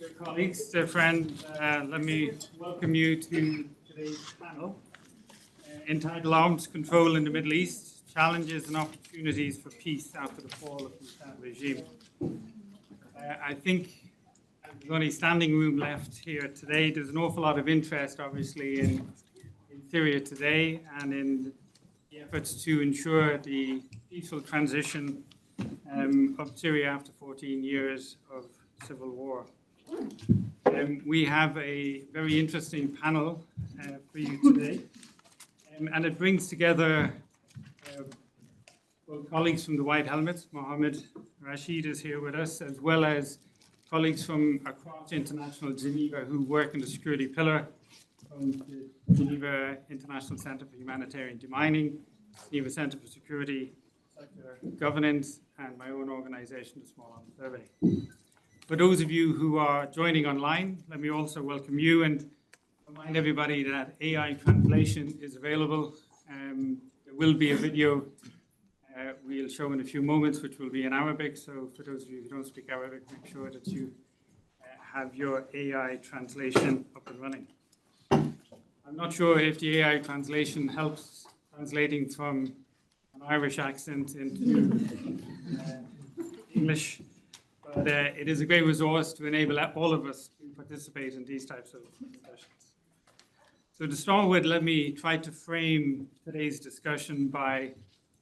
Dear colleagues, dear friends, let me welcome you to today's panel entitled Arms Control in the Middle East, Challenges and Opportunities for Peace After the Fall of the Assad Regime. I think there's only standing room left here today. There's an awful lot of interest, obviously, in Syria today and in the efforts to ensure the peaceful transition of Syria after 14 years of civil war. We have a very interesting panel for you today, and it brings together both colleagues from the White Helmets. Mohammed Rashid is here with us, as well as colleagues from across international Geneva who work in the security pillar, from the Geneva International Center for Humanitarian Demining, Geneva Center for Security Sector Governance, and my own organization, the Small Arms Survey. For those of you who are joining online, let me also welcome you and remind everybody that AI translation is available. There will be a video we'll show in a few moments, which will be in Arabic. So for those of you who don't speak Arabic, make sure that you have your AI translation up and running. I'm not sure if the AI translation helps translating from an Irish accent into English. But it is a great resource to enable all of us to participate in these types of discussions. So to start with, let me try to frame today's discussion by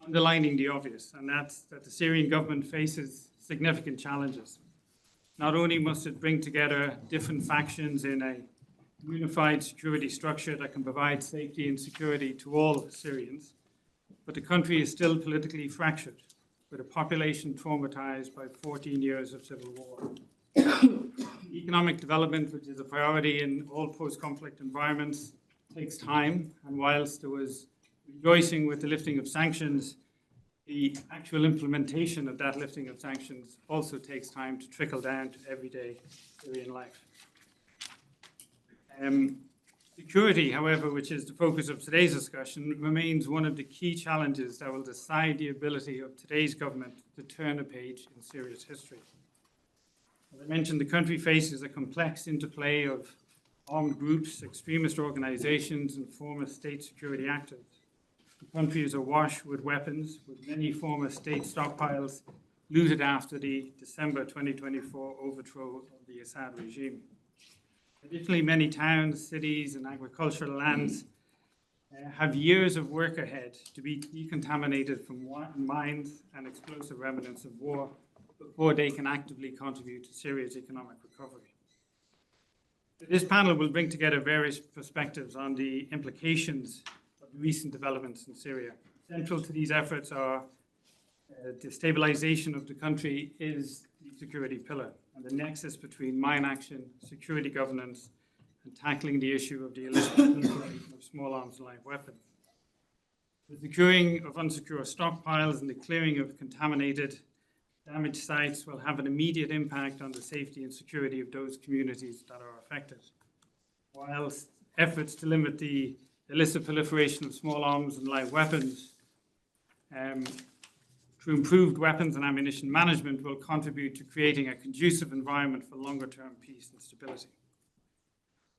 underlining the obvious, and that's that the Syrian government faces significant challenges. Not only must it bring together different factions in a unified security structure that can provide safety and security to all Syrians, but the country is still politically fractured, with a population traumatized by 14 years of civil war. Economic development, which is a priority in all post-conflict environments, takes time, and whilst there was rejoicing with the lifting of sanctions, the actual implementation of that lifting of sanctions also takes time to trickle down to everyday Syrian life. Security, however, which is the focus of today's discussion, remains one of the key challenges that will decide the ability of today's government to turn a page in Syria's history. As I mentioned, the country faces a complex interplay of armed groups, extremist organizations, and former state security actors. The country is awash with weapons, with many former state stockpiles looted after the December 2024 overthrow of the Assad regime. Additionally, many towns, cities, and agricultural lands have years of work ahead to be decontaminated from mines and explosive remnants of war before they can actively contribute to Syria's economic recovery. This panel will bring together various perspectives on the implications of the recent developments in Syria. Central to these efforts are the stabilization of the country is the security pillar, and the nexus between mine action, security governance, and tackling the issue of the illicit proliferation of small arms and live weapons. The securing of unsecure stockpiles and the clearing of contaminated, damaged sites will have an immediate impact on the safety and security of those communities that are affected. Whilst efforts to limit the illicit proliferation of small arms and live weapons through improved weapons and ammunition management will contribute to creating a conducive environment for longer-term peace and stability.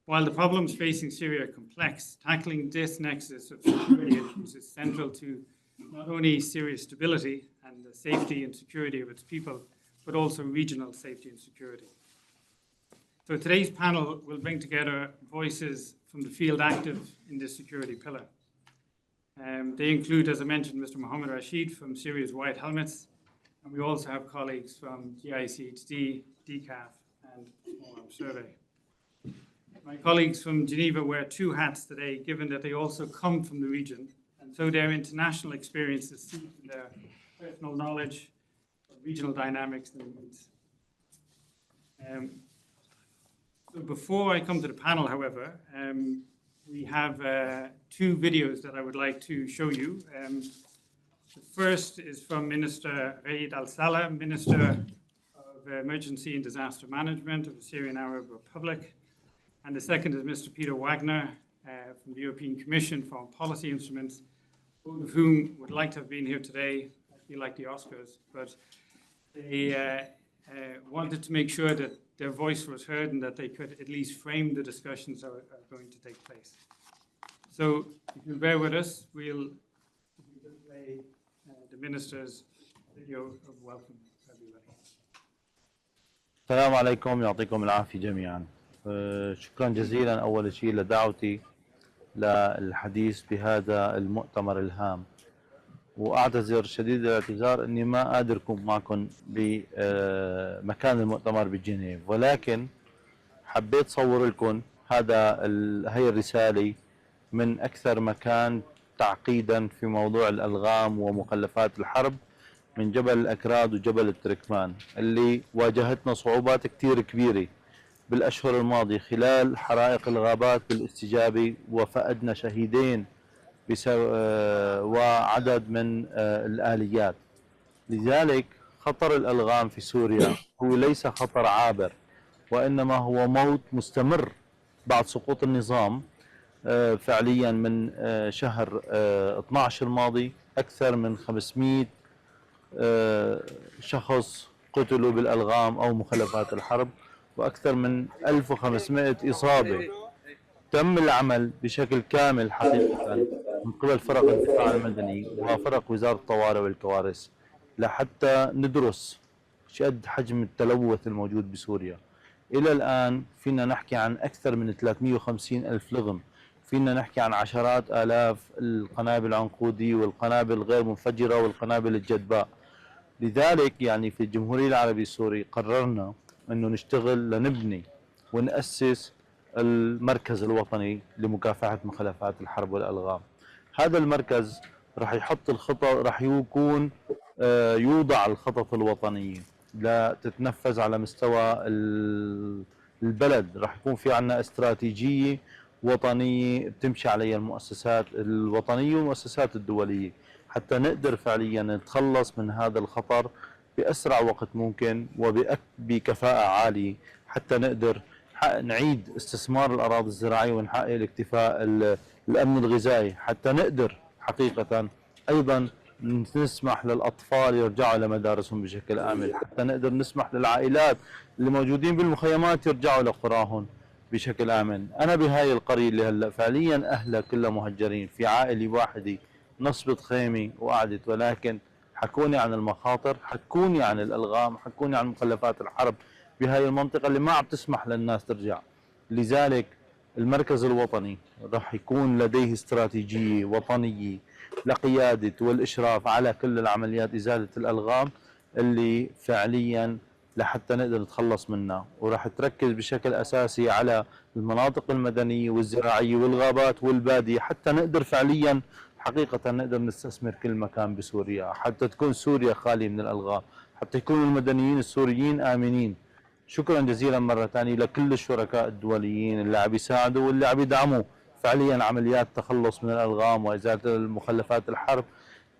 While the problems facing Syria are complex, tackling this nexus of security issues is central to not only Syria's stability and the safety and security of its people, but also regional safety and security. So today's panel will bring together voices from the field active in this security pillar. They include, as I mentioned, Mr. Mohammed Rashid from Syria's White Helmets, and we also have colleagues from GICHD, DCAF, and Small Arms Survey. My colleagues from Geneva wear two hats today, given that they also come from the region, and so their international experiences seep in their personal knowledge of regional dynamics and needs. So before I come to the panel, however, we have two videos that I would like to show you. The first is from Minister Raed Al-Saleh, Minister of Emergency and Disaster Management of the Syrian Arab Republic. And the second is Mr. Peter Wagner from the European Commission for Policy Instruments, both of whom would like to have been here today. I feel like the Oscars, but they wanted to make sure that their voice was heard and that they could at least frame the discussions that are going to take place. So if you bear with us, we'll play the minister's video of welcome to everybody. السلام عليكم، يعطيكم العافية جميعا. شكرا جزيلا أول شيء لدعوتي للحديث بهذا المؤتمر الهام، وأعتذر شديد الاعتذار أني ما قادر أكون معكم بمكان المؤتمر بجنيف، ولكن حبيت صور لكم هي الرسالة من أكثر مكان تعقيدا في موضوع الألغام ومخلفات الحرب، من جبل الأكراد وجبل التركمان اللي واجهتنا صعوبات كتير كبيرة بالأشهر الماضية خلال حرائق الغابات بالاستجابة، وفقدنا شهيدين وعدد من الآليات. لذلك خطر الألغام في سوريا هو ليس خطر عابر، وإنما هو موت مستمر بعد سقوط النظام. فعليا من شهر 12 الماضي أكثر من 500 شخص قتلوا بالألغام أو مخلفات الحرب، وأكثر من 1500 إصابة. تم العمل بشكل كامل حقيقة من قبل فرق الدفاع المدني وفرق وزارة الطوارئ والكوارث لحتى ندرس شد حجم التلوث الموجود بسوريا. إلى الآن فينا نحكي عن أكثر من 350 ألف لغم، فينا نحكي عن عشرات آلاف القنابل العنقودية والقنابل الغير منفجرة والقنابل الجدباء. لذلك يعني في الجمهورية العربية السورية قررنا أنه نشتغل لنبني ونأسس المركز الوطني لمكافحة مخلفات الحرب والألغام. هذا المركز راح يحط الخطط، راح يكون يوضع الخطط الوطنية لا تتنفذ على مستوى البلد. راح يكون في عنا استراتيجية وطنية بتمشي عليها المؤسسات الوطنية والمؤسسات الدولية حتى نقدر فعليا نتخلص من هذا الخطر بأسرع وقت ممكن وبكفاءة عالية، حتى نقدر نعيد استثمار الأراضي الزراعية ونحقق الاكتفاء الأمن الغذائي، حتى نقدر حقيقة أيضا نسمح للأطفال يرجعوا لمدارسهم بشكل آمن، حتى نقدر نسمح للعائلات اللي موجودين بالمخيمات يرجعوا لقراهم بشكل آمن. أنا بهاي القرية اللي هلأ فعليا أهلها كلها مهجرين، في عائلة واحدة نصبت خيمة وقعدت، ولكن حكوني عن المخاطر، حكوني عن الألغام، حكوني عن مخلفات الحرب بهاي المنطقة اللي ما عم تسمح للناس ترجع. لذلك المركز الوطني راح يكون لديه استراتيجية وطنية لقيادة والإشراف على كل العمليات إزالة الألغام اللي فعليا لحتى نقدر نتخلص منها، وراح تركز بشكل أساسي على المناطق المدنية والزراعية والغابات والبادية حتى نقدر فعليا حقيقة نقدر نستثمر كل مكان بسوريا، حتى تكون سوريا خالية من الألغام، حتى يكونوا المدنيين السوريين آمنين. شكرا جزيلا مرة ثانية لكل الشركاء الدوليين اللي عم يساعدوا واللي عم يدعموا فعليا عمليات تخلص من الألغام وإزالة المخلفات الحرب.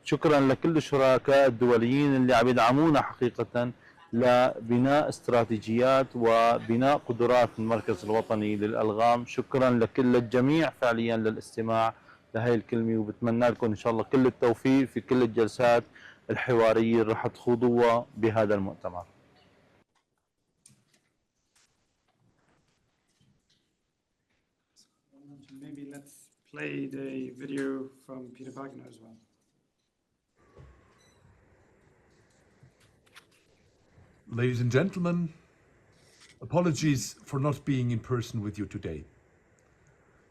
شكرا لكل الشركاء الدوليين اللي عم يدعمونا حقيقة لبناء استراتيجيات وبناء قدرات المركز الوطني للألغام. شكرا لكل الجميع فعليا للاستماع لهي الكلمة، وبتمنى لكم إن شاء الله كل التوفيق في كل الجلسات الحوارية اللي رح تخوضوها بهذا المؤتمر. Maybe let's play the video from Peter Wagner as well. Ladies and gentlemen, apologies for not being in person with you today.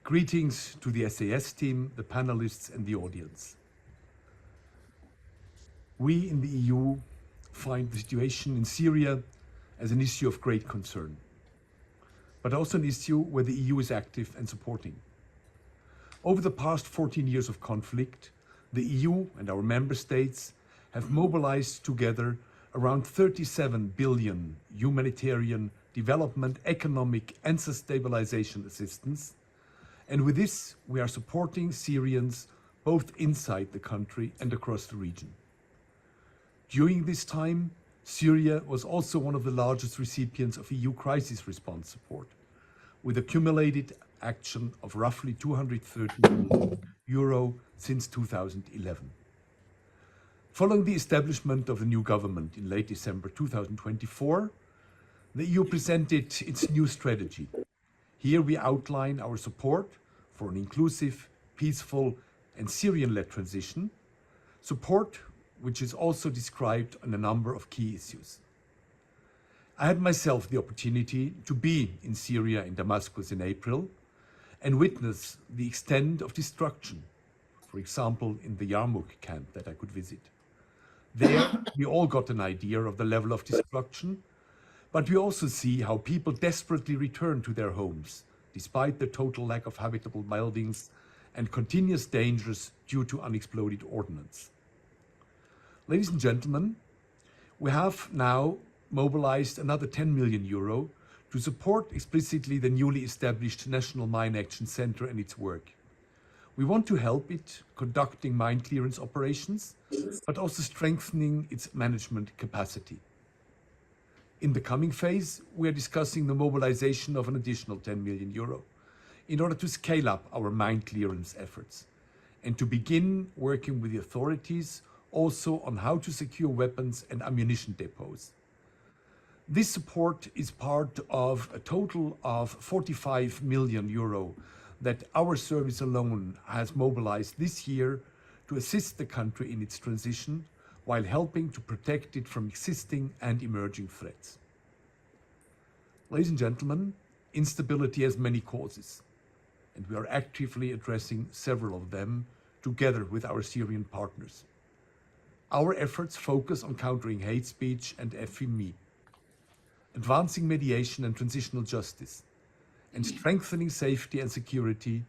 Greetings to the SAS team, the panelists and the audience. We in the EU find the situation in Syria as an issue of great concern, but also an issue where the EU is active and supporting. Over the past 14 years of conflict, the EU and our member states have mobilized together around 37 billion humanitarian, development, economic and stabilization assistance. And with this, we are supporting Syrians both inside the country and across the region. During this time, Syria was also one of the largest recipients of EU crisis response support, with accumulated action of roughly 230 million euro since 2011. Following the establishment of the new government in late December 2024, the EU presented its new strategy. Here we outline our support for an inclusive, peaceful, and Syrian-led transition, support which is also described on a number of key issues. I had myself the opportunity to be in Syria, in Damascus in April, and witness the extent of destruction, for example, in the Yarmouk camp that I could visit. There, we all got an idea of the level of destruction, but we also see how people desperately return to their homes, despite the total lack of habitable buildings and continuous dangers due to unexploded ordnance. Ladies and gentlemen, we have now mobilized another 10 million euro to support explicitly the newly established National Mine Action Center and its work. We want to help it conducting mine clearance operations, but also strengthening its management capacity. In the coming phase, we are discussing the mobilization of an additional 10 million euro in order to scale up our mine clearance efforts and to begin working with the authorities also on how to secure weapons and ammunition depots. This support is part of a total of 45 million euro that our service alone has mobilized this year to assist the country in its transition while helping to protect it from existing and emerging threats. Ladies and gentlemen, instability has many causes, and we are actively addressing several of them together with our Syrian partners. Our efforts focus on countering hate speech and FME, advancing mediation and transitional justice, and strengthening safety and security,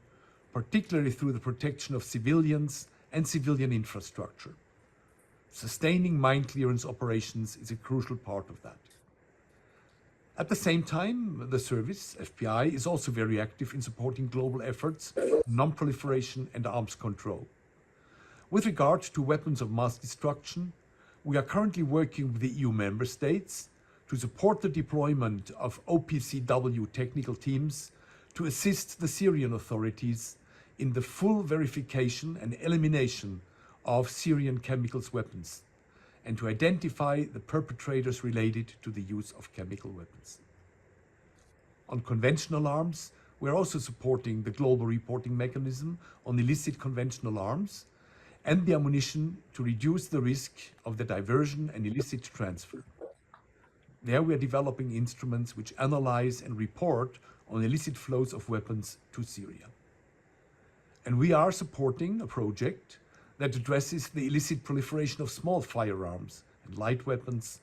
particularly through the protection of civilians and civilian infrastructure. Sustaining mine clearance operations is a crucial part of that. At the same time, the service, FPI, is also very active in supporting global efforts, non-proliferation and arms control. With regard to weapons of mass destruction, we are currently working with the EU member states to support the deployment of OPCW technical teams to assist the Syrian authorities in the full verification and elimination of Syrian chemicals weapons, and to identify the perpetrators related to the use of chemical weapons. On conventional arms, we are also supporting the global reporting mechanism on illicit conventional arms and the ammunition to reduce the risk of the diversion and illicit transfer. There we are developing instruments which analyze and report on illicit flows of weapons to Syria. And we are supporting a project that addresses the illicit proliferation of small firearms and light weapons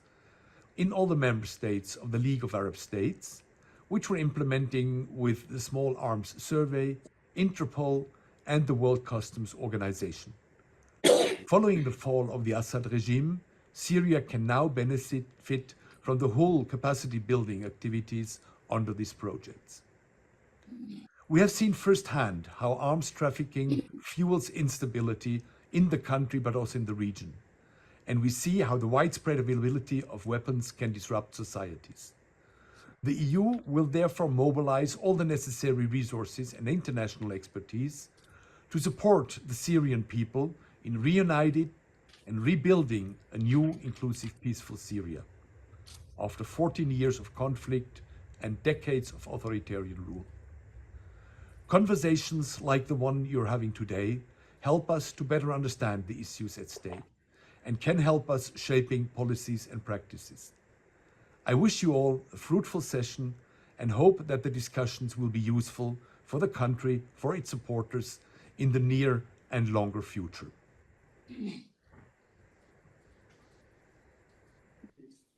in all the member states of the League of Arab States, which we're implementing with the Small Arms Survey, Interpol, and the World Customs Organization. Following the fall of the Assad regime, Syria can now benefit from the whole capacity building activities under these projects. We have seen firsthand how arms trafficking fuels instability in the country but also in the region. And we see how the widespread availability of weapons can disrupt societies. The EU will therefore mobilize all the necessary resources and international expertise to support the Syrian people in reuniting and rebuilding a new, inclusive, peaceful Syria after 14 years of conflict and decades of authoritarian rule. Conversations like the one you're having today help us to better understand the issues at stake and can help us shaping policies and practices. I wish you all a fruitful session and hope that the discussions will be useful for the country, for its supporters in the near and longer future.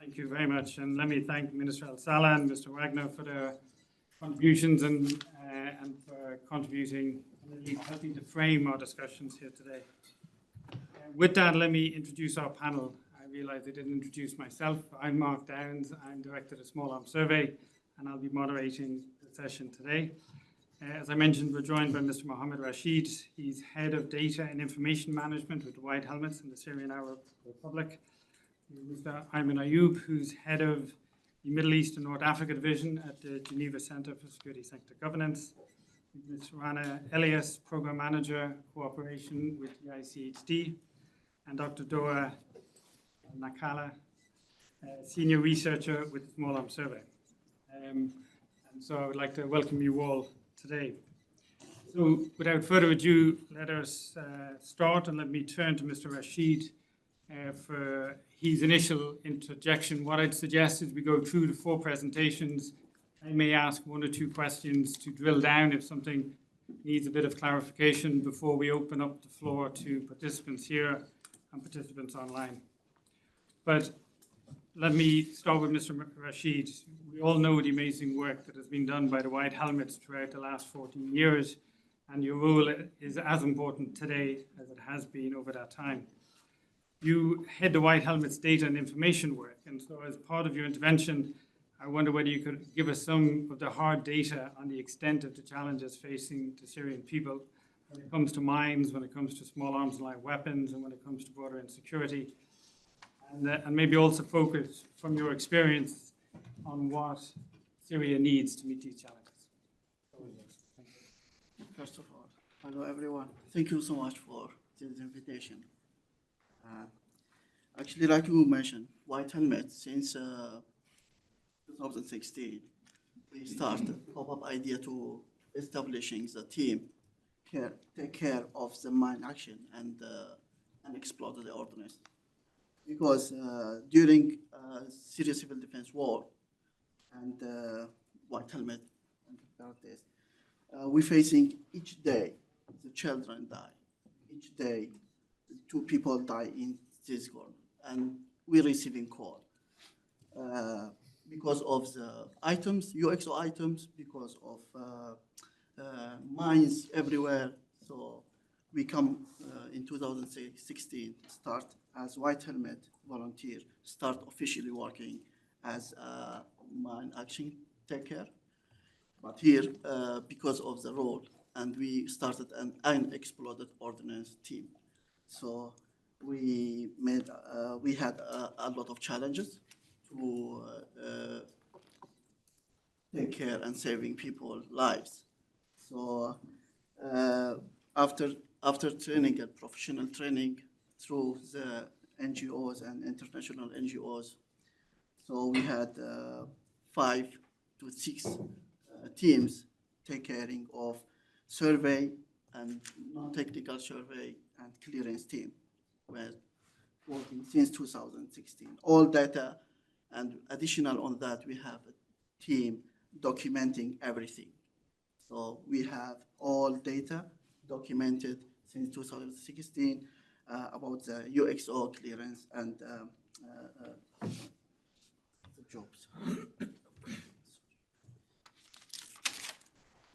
Thank you very much. And let me thank Minister Al-Salah and Mr. Wagner for their contributions and for contributing and helping to frame our discussions here today. With that, let me introduce our panel. I realize I didn't introduce myself. I'm Mark Downs. I'm Director of the Small Arms Survey, and I'll be moderating the session today. As I mentioned, we're joined by Mr. Mohammed Rashid. He's Head of Data and Information Management with the White Helmets in the Syrian Arab Republic. Mr. Ayman Ayoub, who's Head of the Middle East and North Africa Division at the Geneva Center for Security Sector Governance. Ms. Rana Elias, Program Manager, Cooperation with GICHD. And Dr. Doa Nakala, Senior Researcher with the Small Arms Survey. And so I would like to welcome you all today. So without further ado, let us start, and let me turn to Mr. Rashid for his initial interjection. What I'd suggest is we go through the 4 presentations. I may ask 1 or 2 questions to drill down if something needs a bit of clarification before we open up the floor to participants here and participants online. But let me start with Mr. Rashid. We all know the amazing work that has been done by the White Helmets throughout the last 14 years, and your role is as important today as it has been over that time. You head the White Helmets data and information work, and so as part of your intervention, I wonder whether you could give us some of the hard data on the extent of the challenges facing the Syrian people when it comes to mines, when it comes to small arms and light weapons, and when it comes to border insecurity. And maybe also focus from your experience on what Syria needs to meet these challenges. First of all, hello everyone. Thank you so much for this invitation. Actually, like you mentioned, White Helmet, since 2016, we started pop-up idea to establishing the team, take care of the mine action and unexploded ordnance. Because during Syria civil defense war and White Helmet and this, we're facing each day the children die. Each day, 2 people die in this war, and we're receiving call because of the items, UXO items, because of mines everywhere. So we come in 2016, start as White Helmet volunteer, start officially working as a mine action taker. But here, because of the role, and we started an unexploded ordnance team. So we had a lot of challenges to take care and saving people's lives. So after training and professional training through the NGOs and international NGOs, so we had 5 to 6 teams taking care of survey and non-technical survey and clearance team. We're working since 2016. All data, and additional on that, we have a team documenting everything. So we have all data documented since 2016 about the UXO clearance and the jobs.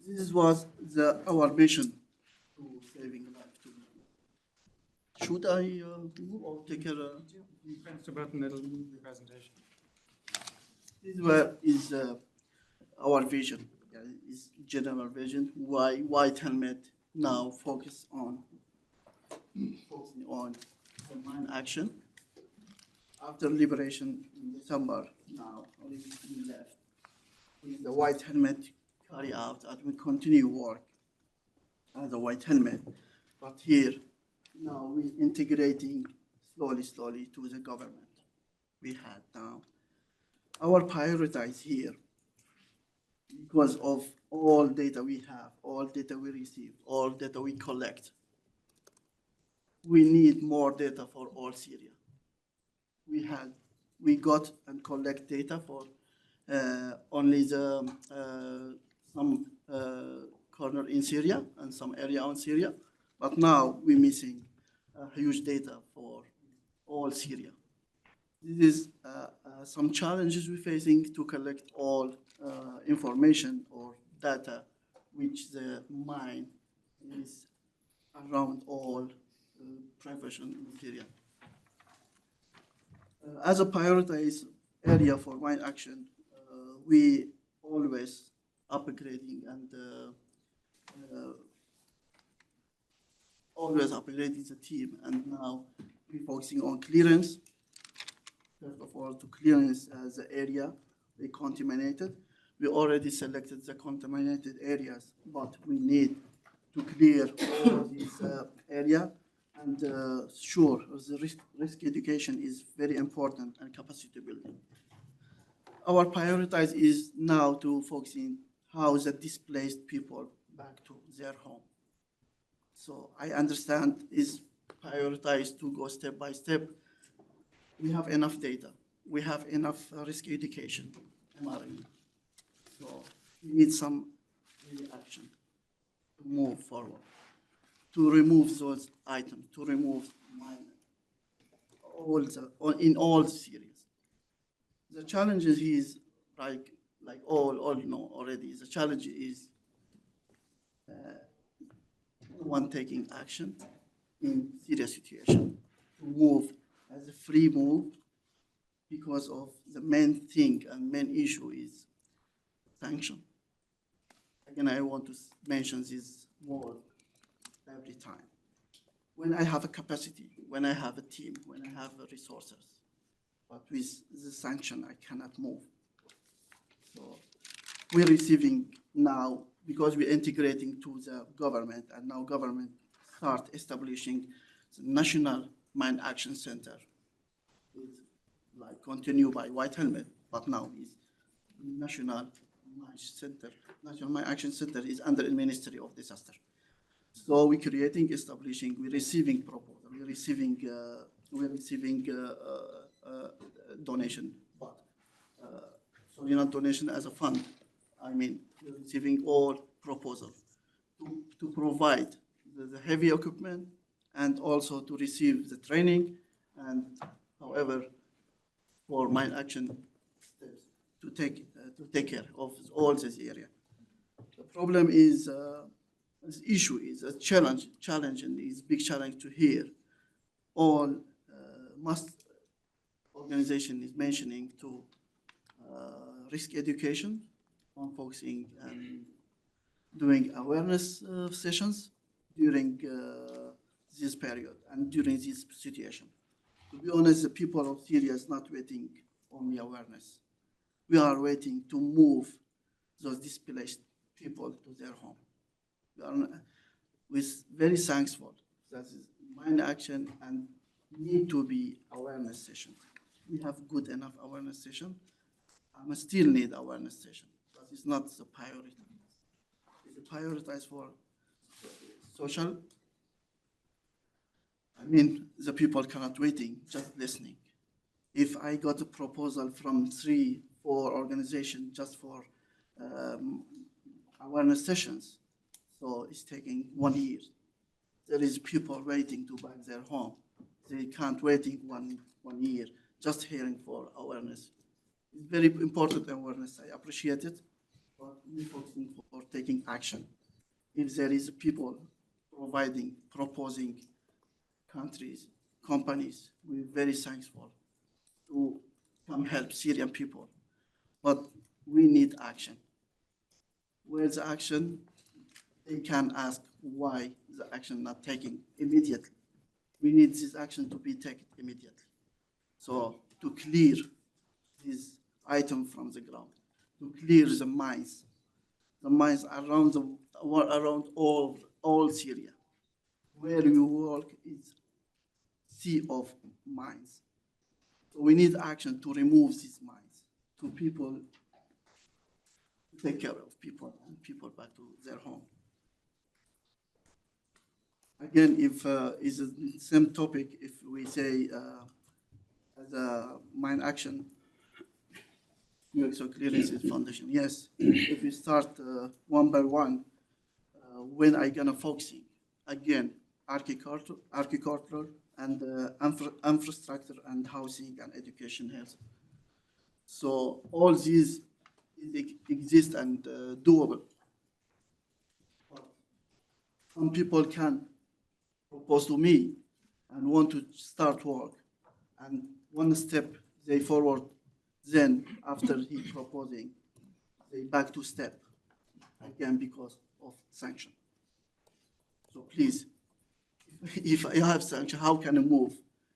This was our mission to saving life. Should I move or take a? You press the button, it'll move the presentation. This is our vision. Is general vision. Why White Helmet now focusing on the mine action. After liberation in December, now only we left. The White Helmet carry out and we continue work as a White Helmet. But here, now we integrating slowly to the government. We had now our priorities here because of all data we have, all data we receive, all data we collect. We need more data for all Syria. We got and collect data for only the some corner in Syria and some area on Syria, but now we're missing huge data for all Syria. This is some challenges we're facing to collect all information or data which the mine is around all profession in Syria. As a prioritized area for mine action, we always upgrading and always upgrading the team, and now we're focusing on clearance. First of all, to clearance the area they contaminated. We already selected the contaminated areas, but we need to clear all this area. And sure, the risk education is very important and capacity building. our prioritize is now to focus in how the displaced people back to their home. So I understand is prioritized to go step by step. We have enough data. We have enough risk education, MRE. So we need some real action to move forward, to remove those items, to remove in all the series. The challenge is like all know already. The challenge is one taking action in serious situation to move as a free move because of the main thing and main issue is sanction. Again, I want to mention this word every time. When I have a capacity, when I have a team, when I have resources, but with the sanction, I cannot move. So we're receiving now, because we're integrating to the government, and now government start establishing the National Mine Action Center. It's like continue by White Helmet, but now is National Mine Center. National Mine Action Center is under the Ministry of Disaster. So we're creating, establishing, we're receiving proposal, we're receiving donation, but sorry, not donation as a fund. I mean, we're receiving all proposals to provide the heavy equipment and also to receive the training and, however, for mine action steps to take care of all this area. The problem is. This issue is a challenge, and is big challenge to hear. All must organization is mentioning to risk education on focusing and doing awareness sessions during this period and during this situation. To be honest, the people of Syria is not waiting only awareness. We are waiting to move those displaced people to their home. We're very thankful that is mine action and need to be awareness session. We have good enough awareness session. I still need awareness session, but it's not the priority. It's a prioritized for social. I mean, the people cannot waiting, just listening. If I got a proposal from 3-4 organizations just for awareness sessions, so it's taking 1 year. There is people waiting to back their home. They can't waiting one year, just hearing for awareness. It's very important awareness. I appreciate it, but we're focusing for taking action. If there is people proposing countries, companies, we're very thankful to come help Syrian people. But we need action. Where's the action? They can ask why the action not taken immediately. We need this action to be taken immediately. So to clear this item from the ground, to clear the mines around all Syria. Where you work is sea of mines. So we need action to remove these mines, to people, to take care of people and people back to their home. Again, if it's the same topic, if we say as a mine action, so clearance is foundation. Yes, if we start one by one, when I gonna focusing again, agriculture and infrastructure and housing and education health. So all these exist and doable. Some people can propose to me and want to start work, and one step they forward, then after he proposing, they back to step again because of sanction. So please, if I have sanction, how can I move?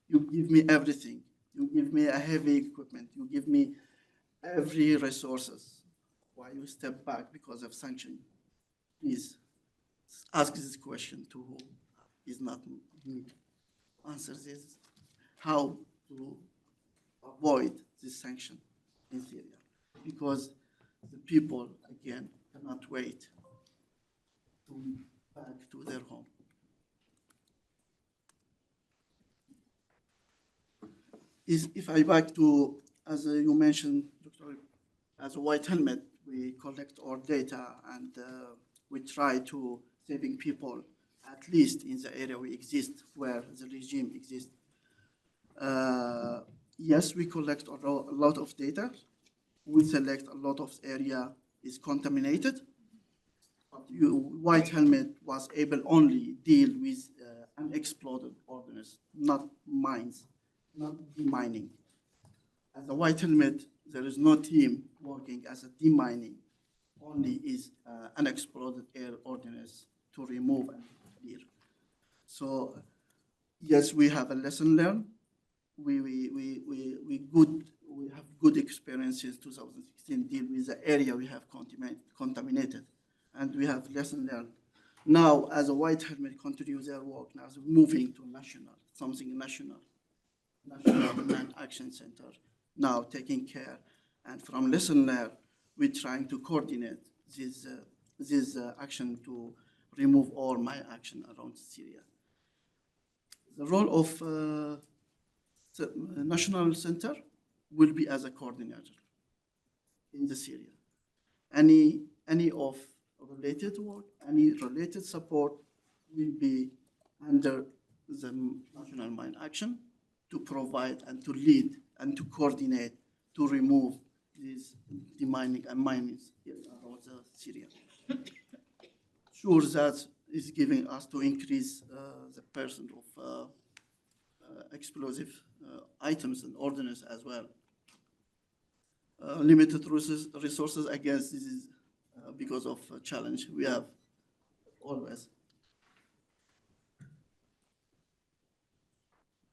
You give me everything. You give me a heavy equipment. You give me every resources. Why you step back because of sanction? Please ask this question to who is not me. Answer this. How to avoid this sanction in Syria? because the people, again, cannot wait to back to their home. If I back to, as you mentioned, Dr. As a White Helmet, we collect our data and we try to saving people, at least in the area we exist, where the regime exists. Yes, we collect a lot of data. We select a lot of area is contaminated. But White Helmet was able only deal with unexploded ordnance, not mines, not demining. As a White Helmet, there is no team working as a demining, only is unexploded air ordnance to remove and clear. So yes, we have a lesson learned. We have good experiences 2016 deal with the area we have contaminated, and we have lesson learned. Now, as a White Helmet continue their work, now moving to national, something national man action center, now taking care, and from lesson learned, we're trying to coordinate this action to remove all mine action around Syria. The role of the national center will be as a coordinator in the Syria. Any of related work, any related support will be under the national mine action to provide and to lead and to coordinate to remove these demining and mining around Syria. Sure, that is giving us to increase the percent of explosive items and ordnance as well. Limited resources, I guess this is because of a challenge we have always.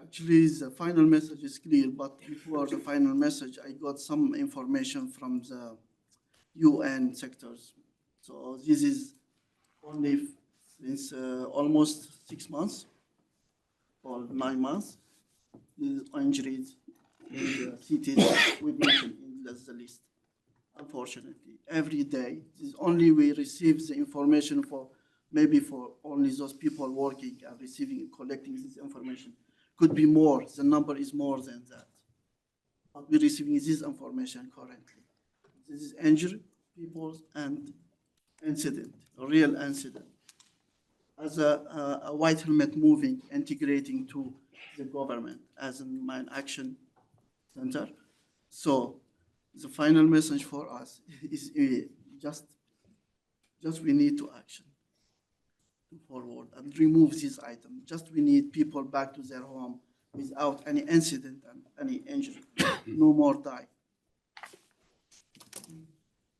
Actually, the final message is clear, but before the final message, I got some information from the UN sectors. So this is only since almost 6 months or 9 months. These injuries in the cities we mentioned in the list. Unfortunately, every day, this only we receive the information for maybe for only those people working and receiving and collecting this information. Could be more, the number is more than that. But we're receiving this information currently. This is injured people and incident, a real incident. As a White Helmet moving, integrating to the government as a mine action center. So the final message for us is just we need to action forward and remove this item. Just we need people back to their home without any incident and any injury. No more die.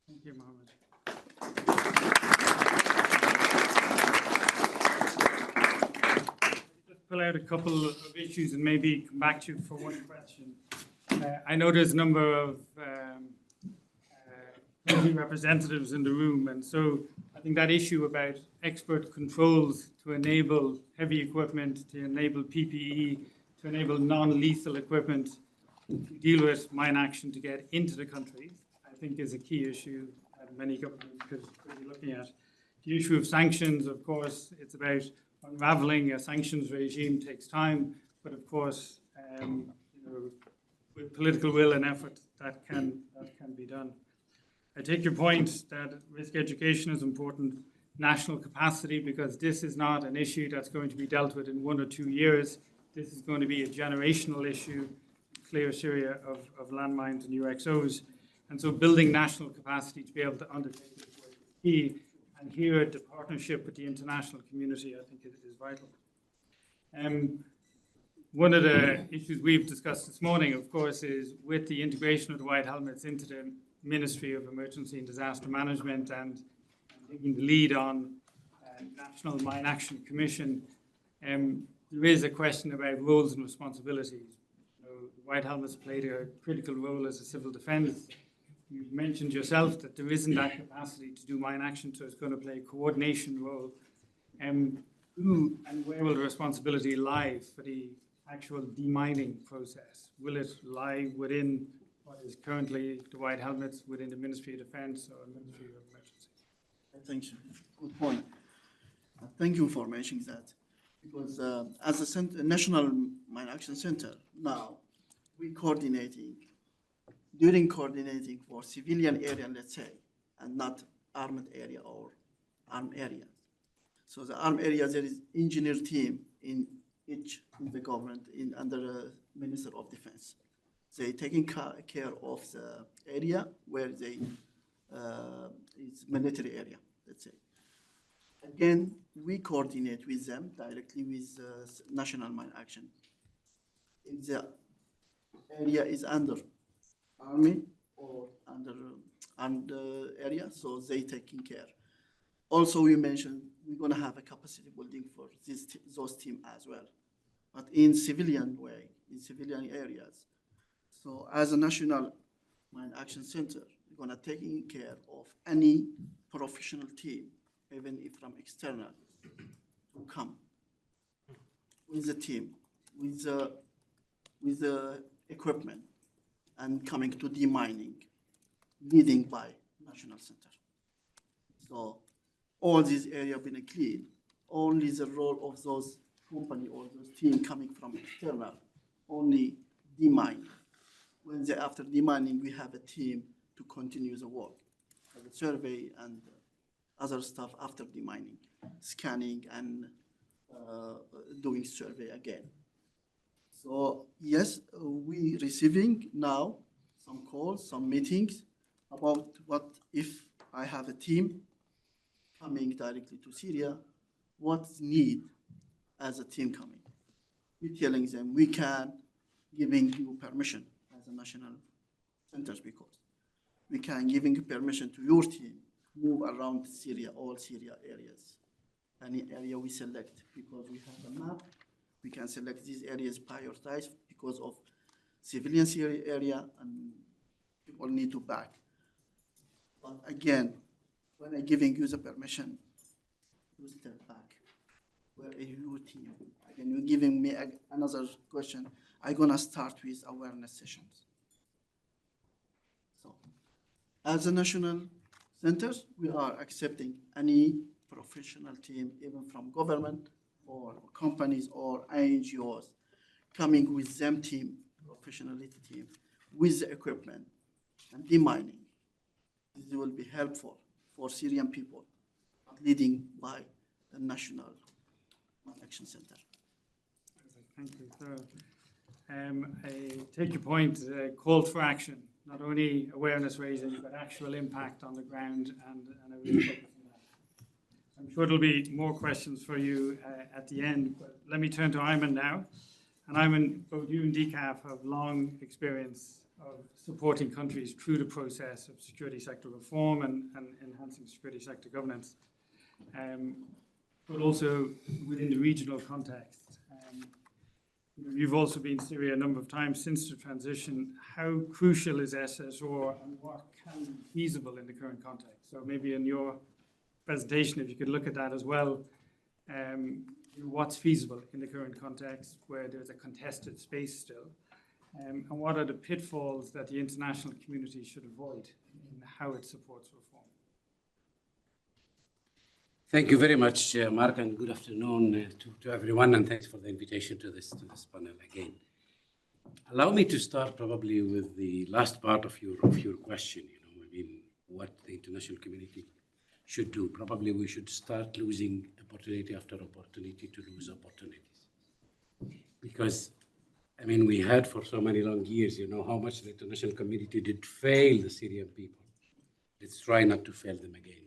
Thank you, Mohammed. Just pull out a couple of issues and maybe come back to you for one question. I know there's a number of representatives in the room, and so I think that issue about expert controls to enable heavy equipment, to enable PPE, to enable non-lethal equipment to deal with mine action to get into the country, I think is a key issue that many governments could be looking at. The issue of sanctions, of course, it's about unraveling a sanctions regime takes time, but of course, with political will and effort, that can be done. I take your point that risk education is important, national capacity, because this is not an issue that's going to be dealt with in 1 or 2 years. This is going to be a generational issue, clear Syria of landmines and UXOs. And so building national capacity to be able to undertake this work is key. And here, the partnership with the international community, I think, is vital. One of the issues we've discussed this morning, of course, is with the integration of the White Helmets into the Ministry of Emergency and Disaster Management and taking the lead on National Mine Action Commission, there is a question about roles and responsibilities. The White Helmets played a critical role as a civil defense. You've mentioned yourself that there isn't that capacity to do mine action, so it's going to play a coordination role. Who and where will the responsibility lie for the actual demining process? Will it lie within what is currently the White Helmets within the Ministry of Defence or Ministry of Emergency. Thank you. Good point. Thank you for mentioning that. Because as a National Mine Action Center, now we coordinating for civilian area, let's say, and not armed area or armed areas. So the armed areas, there is engineer team in the government under the Minister of Defense. They taking care of the area where they is military area, let's say. Again, we coordinate with them directly with National Mine Action. If the area is under army or under armed area, so they taking care. Also, we mentioned we're going to have a capacity building for those teams as well, but in civilian way, in civilian areas. So as a National Mine Action Center, we're going to take care of any professional team, even if from external, to come with the team, with the equipment, and coming to demining, leading by National Center. So all these areas been clean. Only the role of those company or those team coming from external, only demining. When they after demining, we have a team to continue the work, the survey and other stuff after demining, scanning and doing survey again. So yes, we receiving now some calls, some meetings about what if I have a team coming directly to Syria, what's need as a team coming. We're telling them we can giving you permission as a national centers because we can giving you permission to your team move around Syria, all Syria areas. Any area we select because we have a map, we can select these areas prioritized because of civilian Syria area and people need to back. But again, when I'm giving you the permission, you step back. Where is your team? Again, you're giving me another question. I'm gonna start with awareness sessions. So, as a national centers, we are accepting any professional team, even from government or companies or NGOs, coming with them team, professionality team, with the equipment and demining. This will be helpful for Syrian people, leading by the National Action Center. Thank you. So, I take your point, call for action, not only awareness raising, but actual impact on the ground and a real focus on that. I'm sure there'll be more questions for you at the end, but let me turn to Ayman now. And Ayman, both you and DCAF have long experience of supporting countries through the process of security sector reform and enhancing security sector governance, but also within the regional context. You've also been to Syria a number of times since the transition. How crucial is SSR and what can be feasible in the current context? So maybe in your presentation, if you could look at that as well, what's feasible in the current context where there's a contested space still, and what are the pitfalls that the international community should avoid in how it supports reform? Thank you very much, Mark, and good afternoon to everyone, and thanks for the invitation to this panel again. Allow me to start probably with the last part of your question. What the international community should do. Probably we should start losing opportunity after opportunity to lose opportunities, because we had for so many long years, how much the international community did fail the Syrian people. Let's try not to fail them again.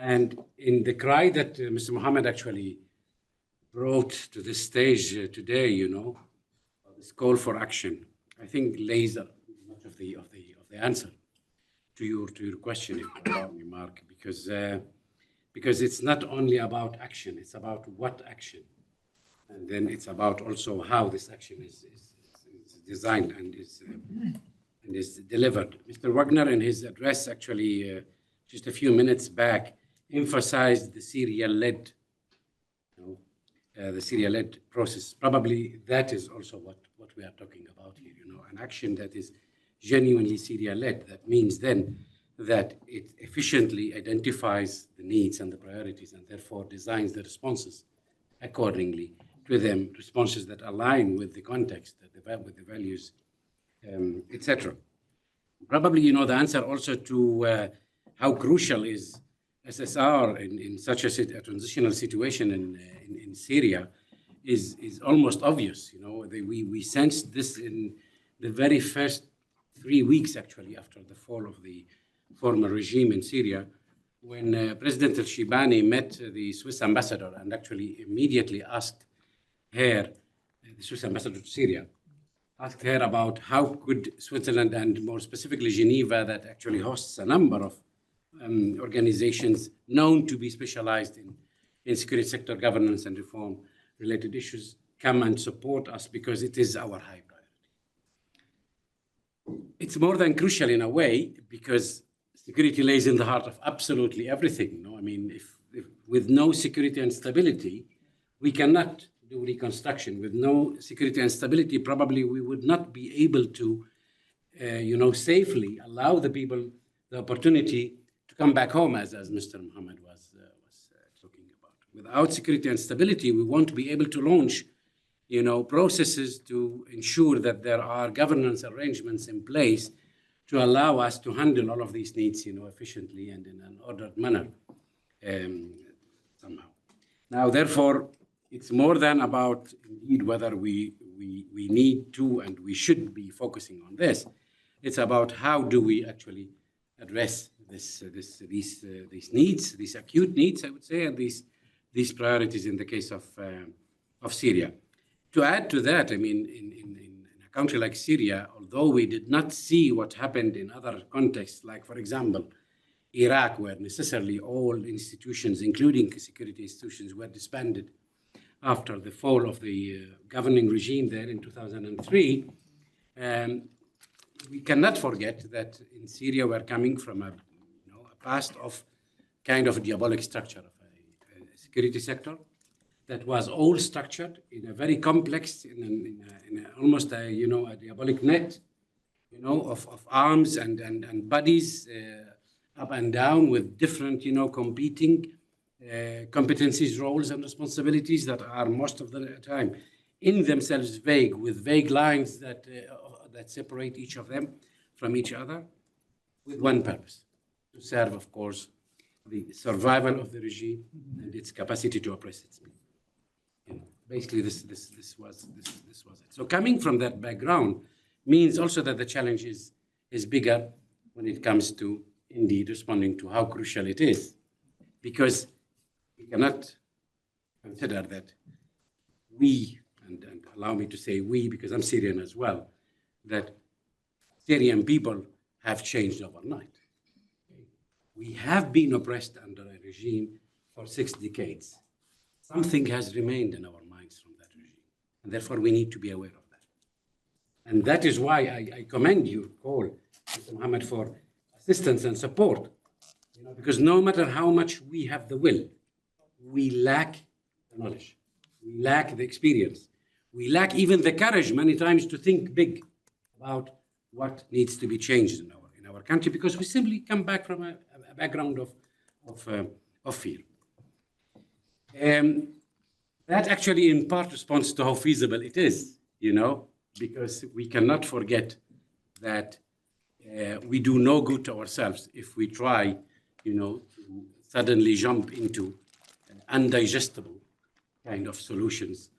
And in the cry that Mr. Mohammed actually brought to this stage today, this call for action, I think lays much of the answer to your question, if you allow me, Mark, because it's not only about action, it's about what action, and then it's about also how this action is designed and is delivered. Mr. Wagner, in his address, actually just a few minutes back, emphasized the Syria-led, process. Probably that is also what we are talking about here. An action that is genuinely Syria-led. That means then that it efficiently identifies the needs and the priorities and therefore designs the responses accordingly to them, responses that align with the context, with the values, etc. Probably, you know, the answer also to how crucial is SSR in such a transitional situation in Syria is almost obvious. You know, we sensed this in the very first 3 weeks, actually, after the fall of the former regime in Syria, when President al-Shibani met the Swiss ambassador and actually immediately asked her, the Swiss ambassador to Syria, asked her about how could Switzerland and more specifically Geneva, that actually hosts a number of organizations known to be specialized in security sector governance and reform related issues, come and support us because it is our high priority. It's more than crucial in a way because security lays in the heart of absolutely everything. You know? I mean, if with no security and stability, we cannot do reconstruction. With no security and stability, probably we would not be able to, safely allow the people the opportunity to come back home, as Mr. Mohammed was talking about. Without security and stability, we won't be able to launch, processes to ensure that there are governance arrangements in place to allow us to handle all of these needs, efficiently and in an ordered manner, somehow. Now, therefore, it's more than about indeed whether we need to and we should be focusing on this. It's about how do we actually address these needs, these acute needs, I would say, and these priorities in the case of Syria. To add to that, I mean, in a country like Syria, although we did not see what happened in other contexts, like, for example, Iraq, where necessarily all institutions, including security institutions, were disbanded after the fall of the governing regime there in 2003, we cannot forget that in Syria we're coming from a past of kind of a diabolic structure of a security sector that was all structured in a very complex, in almost a diabolic net, of arms and bodies up and down with different, competing competencies, roles, and responsibilities that are most of the time in themselves vague, with vague lines that separate each of them from each other, with one purpose: to serve, of course, the survival of the regime and its capacity to oppress its people. Basically, this was it. So coming from that background means also that the challenge is bigger when it comes to indeed responding to how crucial it is, because we cannot consider that we, and allow me to say we because I'm Syrian as well, that Syrian people have changed overnight. We have been oppressed under a regime for 6 decades. Something has remained in our minds from that regime, and therefore we need to be aware of that. And that is why I commend your call, Mr. Mohammed, for assistance and support, because no matter how much we have the will, we lack the knowledge, we lack the experience, we lack even the courage many times to think big about what needs to be changed in our country, because we simply come back from a background of fear. That actually in part responds to how feasible it is, because we cannot forget that we do no good to ourselves if we try, to suddenly jump into undigestible kind of solutions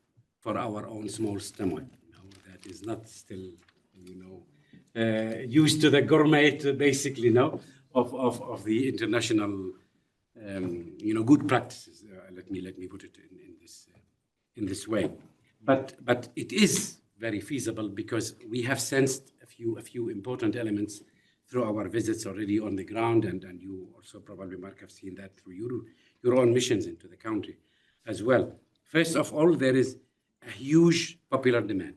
for our own small stomach, that is not still, used to the gourmet, basically, of the international, good practices. Let me put it in this way. But it is very feasible because we have sensed a few important elements through our visits already on the ground, and you also probably, Mark, have seen that through your own missions into the country as well. First of all, there is a huge popular demand.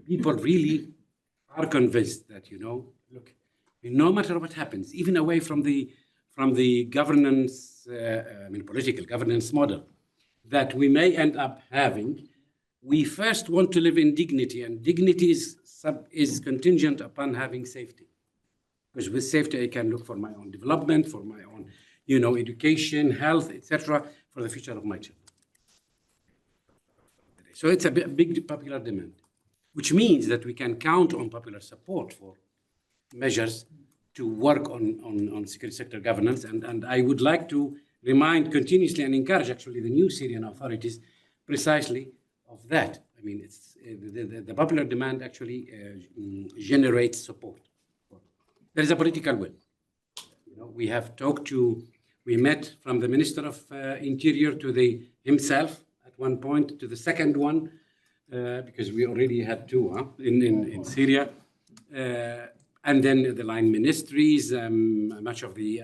People really are convinced that, look, no matter what happens, even away from the governance, political governance model that we may end up having, we first want to live in dignity, and dignity is is contingent upon having safety. Because with safety, I can look for my own development, for my own, education, health, etc., for the future of my children. So it's a big popular demand, which means that we can count on popular support for measures to work on security sector governance. And I would like to remind continuously and encourage actually the new Syrian authorities precisely of that. I mean, it's the popular demand actually generates support. There is a political will. We met from the Minister of Interior to himself at one point to the second one, because we already had two in Syria. And then the line ministries, much of the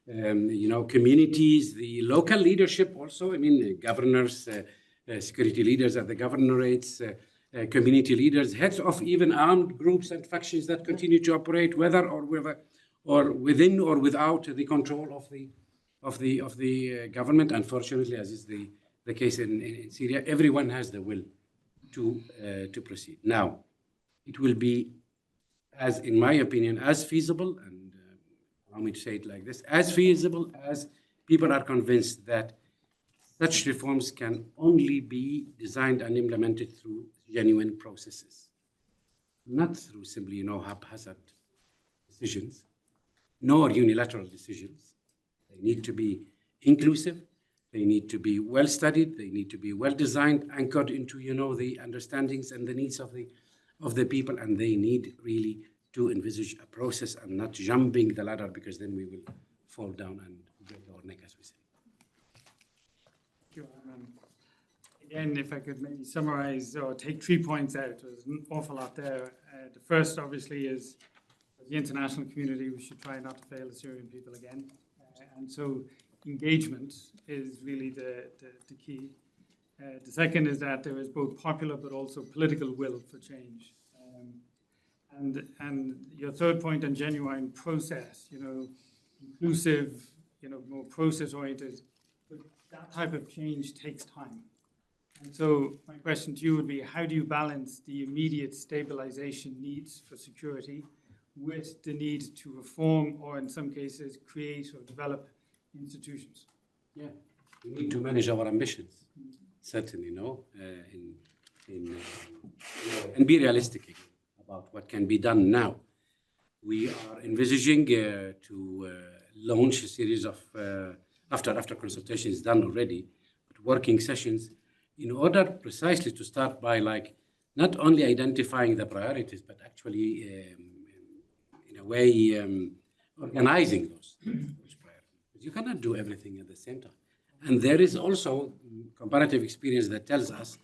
communities, the local leadership also. I mean, governors, security leaders at the governorates, community leaders, heads of even armed groups and factions that continue to operate, whether or within or without the control of the government. Unfortunately, as is the case in Syria, everyone has the will to proceed. Now, it will be, as in my opinion, as feasible, and allow me to say it like this, as feasible as people are convinced that such reforms can only be designed and implemented through genuine processes, not through simply, haphazard decisions, nor unilateral decisions. They need to be inclusive. They need to be well studied. They need to be well designed, anchored into, the understandings and the needs of the people, and they need really to envisage a process and not jumping the ladder, because then we will fall down and break our neck, as we say. Again, if I could maybe summarize or take 3 points out, there's an awful lot there. The first, obviously, is the international community, we should try not to fail the Syrian people again. And so engagement is really the key. The second is that there is both popular but also political will for change. And your third point on genuine process, inclusive, more process-oriented, but that type of change takes time. And so my question to you would be, how do you balance the immediate stabilization needs for security with the need to reform, or in some cases, create or develop institutions? Yeah, we need to manage our ambitions, certainly, and be realistic again about what can be done now. We are envisaging to launch a series of, after consultation is done already, but working sessions in order precisely to start by not only identifying the priorities, but actually in a way organizing those priorities. You cannot do everything at the same time. And there is also comparative experience that tells us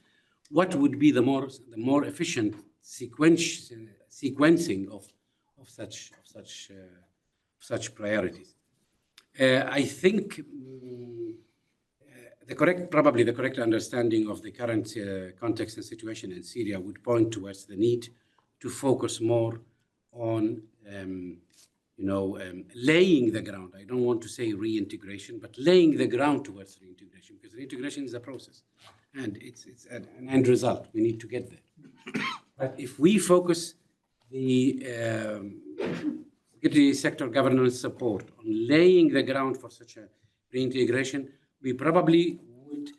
what would be the more efficient sequencing of such priorities. I think probably the correct understanding of the current context and situation in Syria would point towards the need to focus more on laying the ground. I don't want to say reintegration, but laying the ground towards reintegration, because reintegration is a process and it's an end result. We need to get there. But if we focus the security sector governance support on laying the ground for such a reintegration, we probably would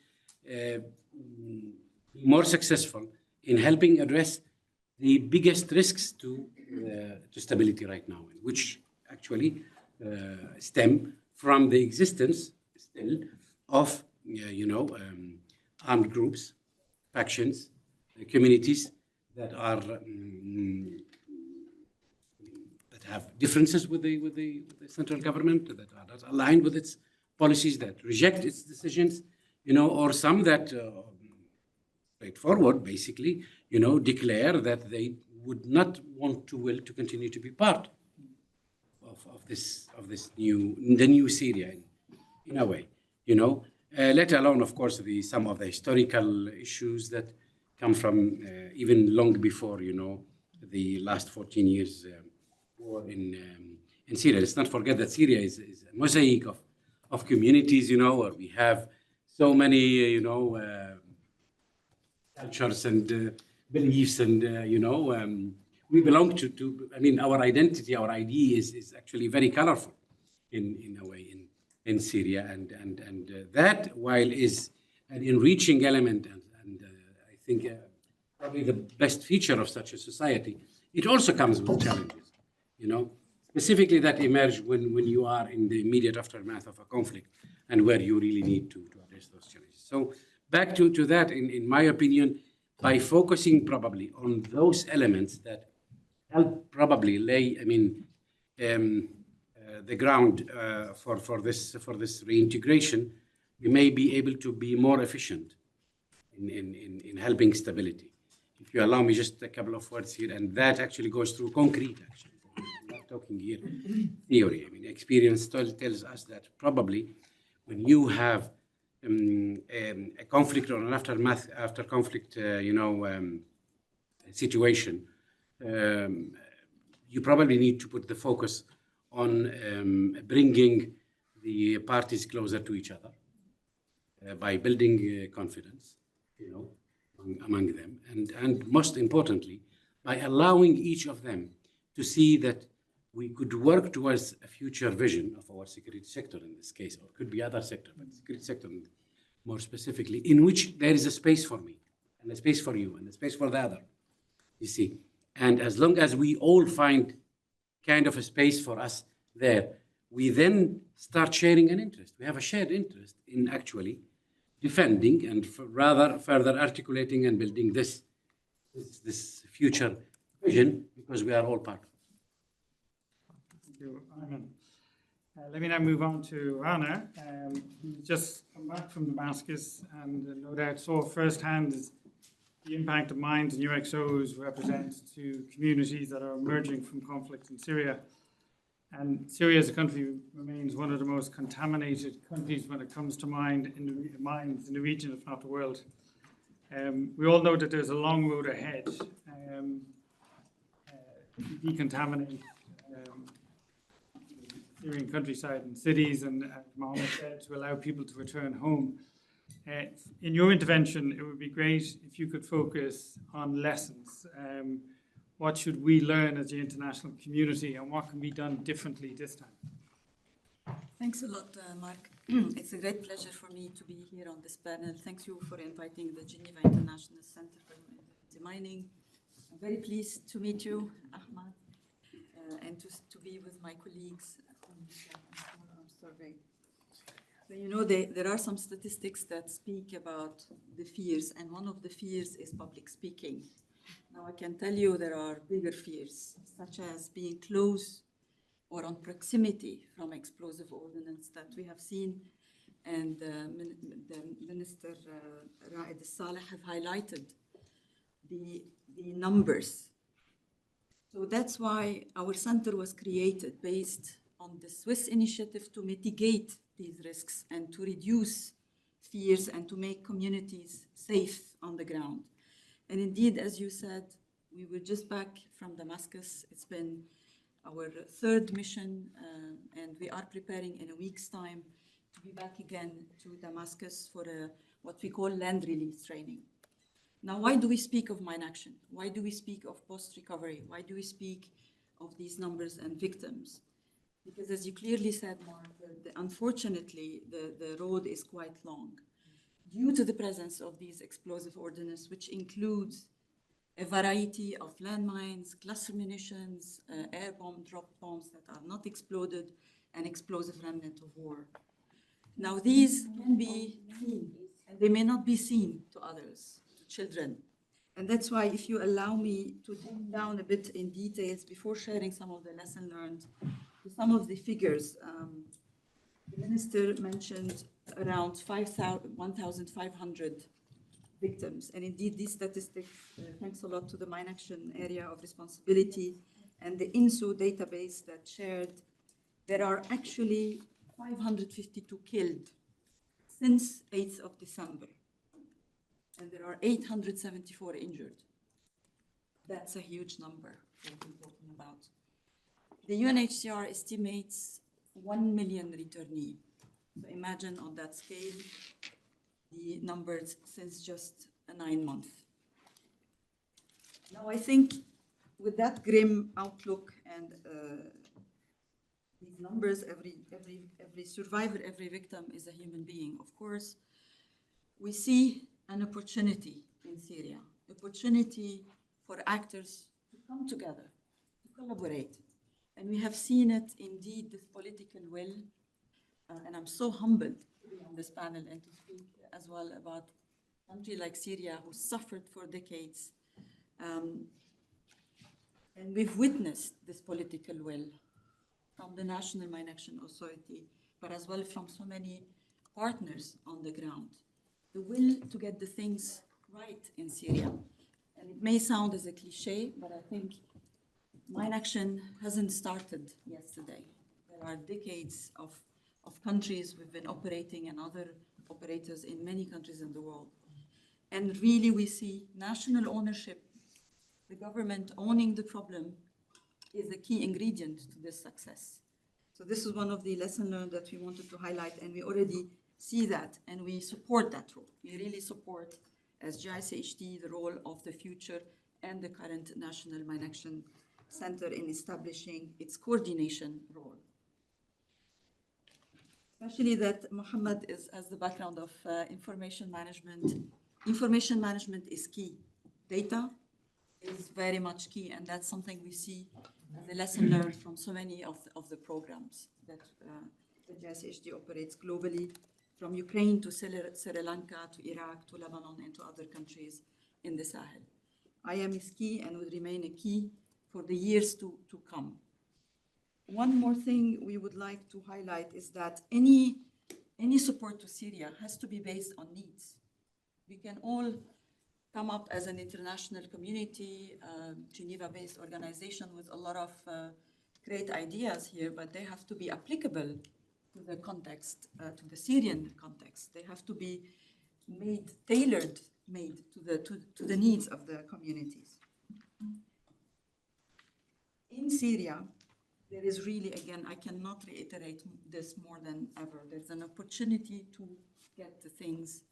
be more successful in helping address the biggest risks to stability right now, which actually stem from the existence still of armed groups, factions, communities that are that have differences with the central government, that are not aligned with its policies, that reject its decisions, or some that straightforward, basically, declare that they would not want to continue to be part of the new Syria in a way, let alone, of course, some of the historical issues that come from even long before, the last 14 years war in Syria. Let's not forget that Syria is a mosaic of communities, where we have so many, cultures and beliefs and, we belong to I mean, our identity, our ID is actually very colorful in a way in Syria. And that, while is an enriching element and I think probably the best feature of such a society, it also comes with challenges, you know, specifically that emerge when you are in the immediate aftermath of a conflict and where you really need to address those challenges. So back to that, in my opinion, by focusing probably on those elements that help probably lay, I mean, the ground for this reintegration, we may be able to be more efficient in helping stability. If you allow me just a couple of words here, and that actually goes through concrete action. I'm not talking here theory. I mean, experience tells us that probably when you have a conflict or an after conflict, situation, you probably need to put the focus on bringing the parties closer to each other by building confidence, you know, among them, and most importantly, by allowing each of them to see that we could work towards a future vision of our security sector in this case, or could be other sector, but security sector more specifically, in which there is a space for me, and a space for you, and a space for the other, you see. And as long as we all find kind of a space for us there, we then start sharing an interest. We have a shared interest in actually defending and rather further articulating and building this future vision, because we are all part of it. Thank you, Armin. Let me now move on to Rana, who's just come back from Damascus and no doubt saw firsthand the impact of mines and UXOs represent to communities that are emerging from conflict in Syria. And Syria as a country remains one of the most contaminated countries when it comes to mines in the region, if not the world. We all know that there's a long road ahead to decontaminate Syrian countryside and cities, and as Mohammed said, to allow people to return home. In your intervention, it would be great if you could focus on lessons. What should we learn as the international community, and what can be done differently this time? Thanks a lot, Mark. It's a great pleasure for me to be here on this panel. Thank you for inviting the Geneva International Center for Demining. I'm very pleased to meet you, Ahmad, and to be with my colleagues on this survey. So, you know, there are some statistics that speak about the fears, and one of the fears is public speaking. Now, I can tell you there are bigger fears, such as being close or on proximity from explosive ordnance that we have seen, and the Minister Raed Saleh have highlighted the numbers. So that's why our center was created, based on the Swiss initiative to mitigate these risks and to reduce fears and to make communities safe on the ground. And indeed, as you said, we were just back from Damascus. It's been our third mission, and we are preparing in a week's time to be back again to Damascus for what we call land release training. Now, why do we speak of mine action? Why do we speak of post-recovery? Why do we speak of these numbers and victims? Because as you clearly said, Mark, unfortunately, the road is quite long due to the presence of these explosive ordnance, which includes a variety of landmines, cluster munitions, air bomb, drop bombs that are not exploded, and explosive remnant of war. Now, these can be seen, and they may not be seen to others, to children. And that's why, if you allow me to dig down a bit in details before sharing some of the lessons learned, to some of the figures, the minister mentioned around 1,500 victims. And indeed, these statistics, thanks a lot to the Mine Action Area of Responsibility and the INSO database that shared, there are actually 552 killed since 8th of December. And there are 874 injured. That's a huge number that we're talking about. The UNHCR estimates 1 million returnee. So imagine on that scale, the numbers since just 9 months. Now, I think with that grim outlook and these numbers, every survivor, every victim is a human being, of course, we see an opportunity in Syria, opportunity for actors to come together, to collaborate. And we have seen it indeed, this political will. And I'm so humbled to be on this panel and to speak as well about a country like Syria who suffered for decades. And we've witnessed this political will from the National Mine Action Authority, but as well from so many partners on the ground. The will to get the things right in Syria. And it may sound as a cliche, but I think mine action hasn't started yesterday. There are decades of countries we've been operating and other operators in many countries in the world. And really we see national ownership, the government owning the problem is the key ingredient to this success. So this is one of the lessons learned that we wanted to highlight, and we already see that, and we support that role. We really support, as GICHD, the role of the future and the current National Mine Action Center in establishing its coordination role. Especially that Mohammed has the background of information management. Information management is key. Data is very much key, and that's something we see as a lesson learned from so many of the programs that the GICHD operates globally, from Ukraine to Sri Lanka, to Iraq, to Lebanon, and to other countries in the Sahel. IAM is key and will remain a key for the years to come. One more thing we would like to highlight is that any support to Syria has to be based on needs. We can all come up as an international community, Geneva-based organization with a lot of great ideas here, but they have to be applicable to the context, to the Syrian context. They have to be tailored to the needs of the communities. In Syria, there is really, again, I cannot reiterate this more than ever. There's an opportunity to get the things,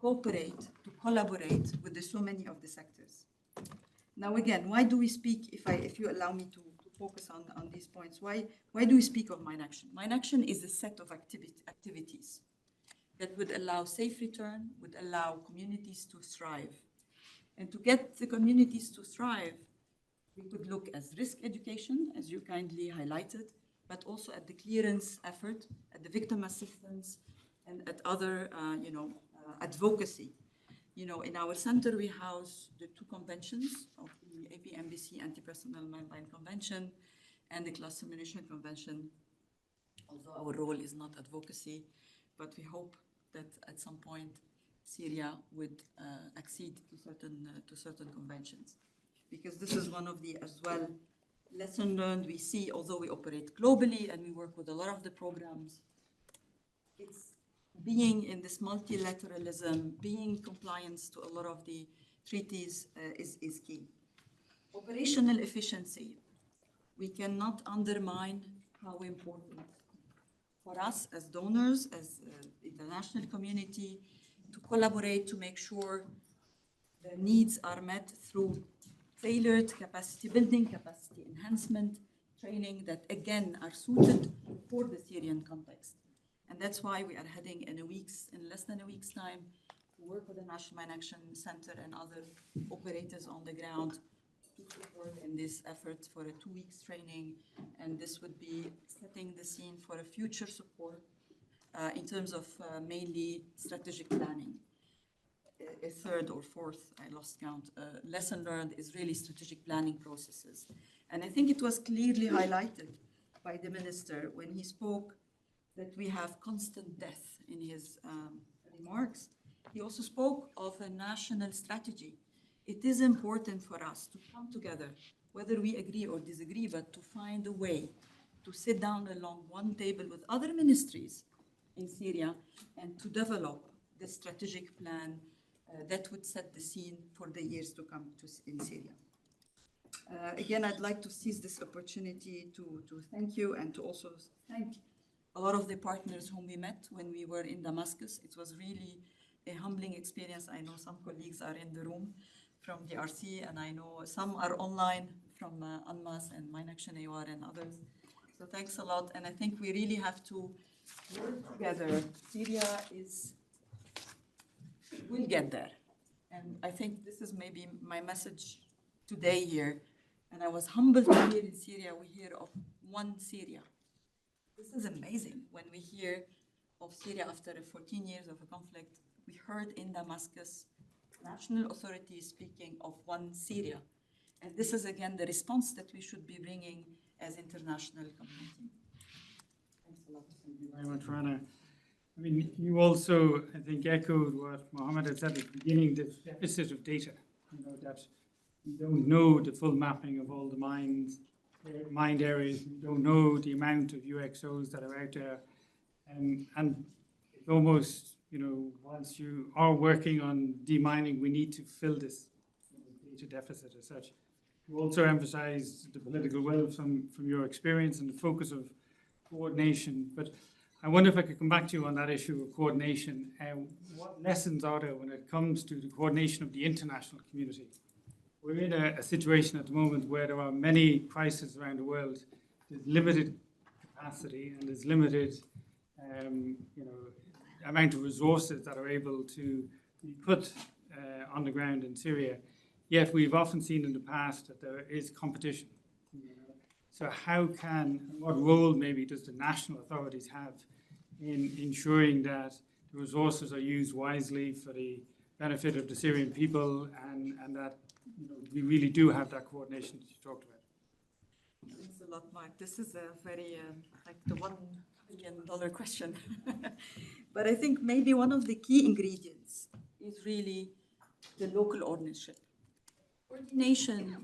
cooperate, to collaborate with so many of the sectors. Now, again, why do we speak, if you allow me to focus on these points, why do we speak of mine action? Mine action is a set of activities that would allow safe return, would allow communities to thrive. And to get the communities to thrive, we could look at risk education, as you kindly highlighted, but also at the clearance effort, at the victim assistance, and at other, advocacy. In our center, we house the two conventions of the APMBC Anti-Personnel Maritime Convention and the Cluster Munition Convention, although our role is not advocacy, but we hope that at some point Syria would accede to certain conventions. Because this is one of the, as well, lesson learned we see, although we operate globally and we work with a lot of the programs, it's being in this multilateralism, being compliance to a lot of the treaties is key. Operational efficiency. We cannot undermine how important for us as donors, as the international community, to collaborate to make sure the needs are met through tailored capacity building, capacity enhancement, training that again are suited for the Syrian context. And that's why we are heading in less than a week's time to work with the National Mine Action Center and other operators on the ground to support in this effort for a 2 weeks training. And this would be setting the scene for a future support in terms of mainly strategic planning. A third or fourth, I lost count, lesson learned is really strategic planning processes. And I think it was clearly highlighted by the minister when he spoke that we have constant death in his remarks. He also spoke of a national strategy. It is important for us to come together, whether we agree or disagree, but to find a way to sit down along one table with other ministries in Syria and to develop the strategic plan that would set the scene for the years to come in Syria. Again, I'd like to seize this opportunity to thank you and to also thank a lot of the partners whom we met when we were in Damascus. It was really a humbling experience. I know some colleagues are in the room. from DRC, and I know some are online from UNMAS and Mine Action AOR and others. So thanks a lot, and I think we really have to work together. Syria will get there. And I think this is maybe my message today here. And I was humbled to hear in Syria, we hear of one Syria. This is amazing. When we hear of Syria after 14 years of a conflict, we heard in Damascus, national authorities speaking of one Syria. And this is, again, the response that we should be bringing as international community. Thanks a lot. Thank you very much, Rana. I mean, you also, I think, echoed what Mohammed had said at the beginning, the deficit of data. You know, that we don't know the full mapping of all the mined areas. We don't know the amount of UXOs that are out there. And it's almost, you know, once you are working on demining, we need to fill this data deficit as such. You also emphasized the political will from your experience and the focus of coordination. But I wonder if I could come back to you on that issue of coordination. What lessons are there when it comes to the coordination of the international community? We're in a situation at the moment where there are many crises around the world. There's limited capacity and there's limited, you know, amount of resources that are able to be put on the ground in Syria. Yet we've often seen in the past that there is competition. You know? So what role maybe does the national authorities have in ensuring that the resources are used wisely for the benefit of the Syrian people and that, you know, we really do have that coordination that you talked about? Thanks a lot, Mark. This is a very, like the $1 billion question. But I think maybe one of the key ingredients is really the local ownership. Coordination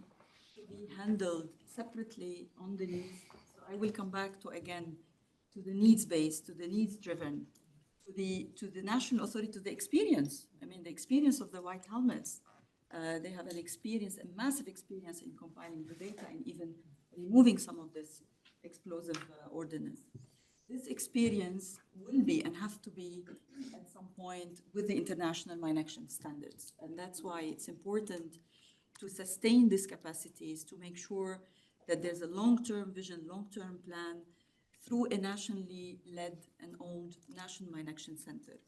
to be handled separately on the needs. So I will come back to, again, to the needs-based, to the needs-driven, to the national authority, to the experience. I mean, the experience of the White Helmets. They have an experience, a massive experience in compiling the data and even removing some of this explosive ordnance. This experience will be and have to be at some point with the international mine action standards. And that's why it's important to sustain these capacities, to make sure that there's a long-term vision, long-term plan through a nationally led and owned National Mine Action Center.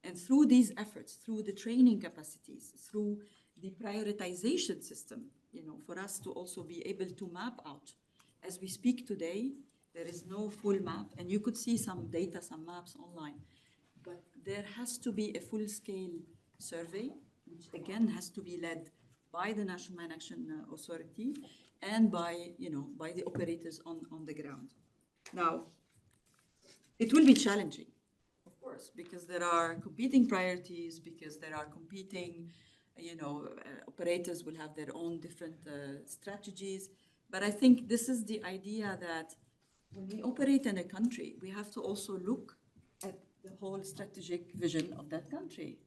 And through these efforts, through the training capacities, through the prioritization system, you know, for us to also be able to map out. As we speak today, there is no full map, and you could see some data, some maps online. But there has to be a full-scale survey, which again has to be led by the National Mine Action Authority and by, you know, by the operators on the ground. Now, it will be challenging, of course, because there are competing priorities, because there are competing, you know, operators will have their own different strategies. But I think this is the idea that when we operate in a country, we have to also look at the whole strategic vision of that country.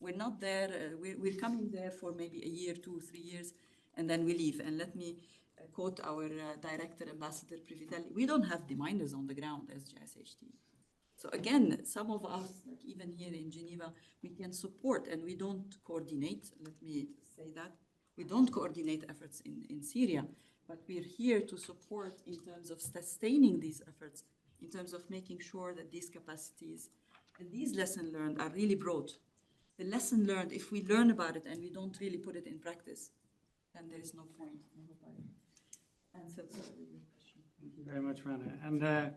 We're not there, we're coming there for maybe a year, 2, 3 years, and then we leave. And let me quote our director, Ambassador Privitelli. We don't have deminers on the ground as GICHD. So again, some of us, like even here in Geneva, we can support and we don't coordinate, let me say that. We don't coordinate efforts in Syria, but we're here to support in terms of sustaining these efforts, in terms of making sure that these capacities and these lessons learned are really broad. The lesson learned, if we learn about it and we don't really put it in practice, then there is no point. I hope I answered your question. Thank you very much, Rana. And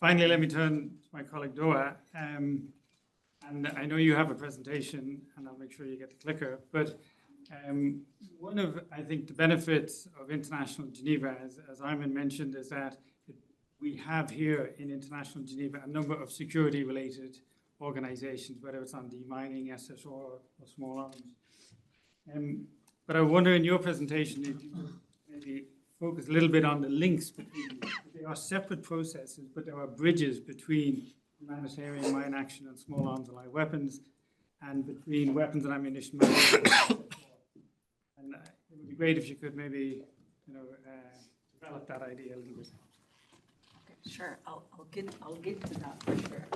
finally, let me turn to my colleague Doha. And I know you have a presentation, and I'll make sure you get the clicker. But one of, I think, the benefits of International Geneva, as Ayman mentioned, is that we have here in International Geneva a number of security-related organizations, whether it's on demining, SSR, or small arms. But I wonder in your presentation, if you could maybe focus a little bit on the links between them. They are separate processes, but there are bridges between humanitarian mine action and small arms and light weapons, and between weapons and ammunition management. And it would be great if you could maybe, you know, develop that idea a little bit. Okay, sure. I'll get to that for sure.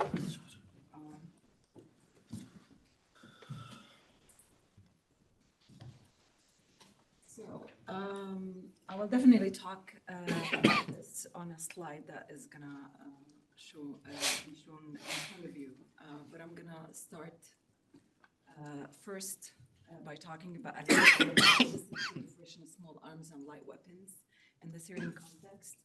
I'll definitely talk about this on a slide that is gonna be shown in front of you. But I'm gonna start first by talking about the proliferation of small arms and light weapons in the Syrian context.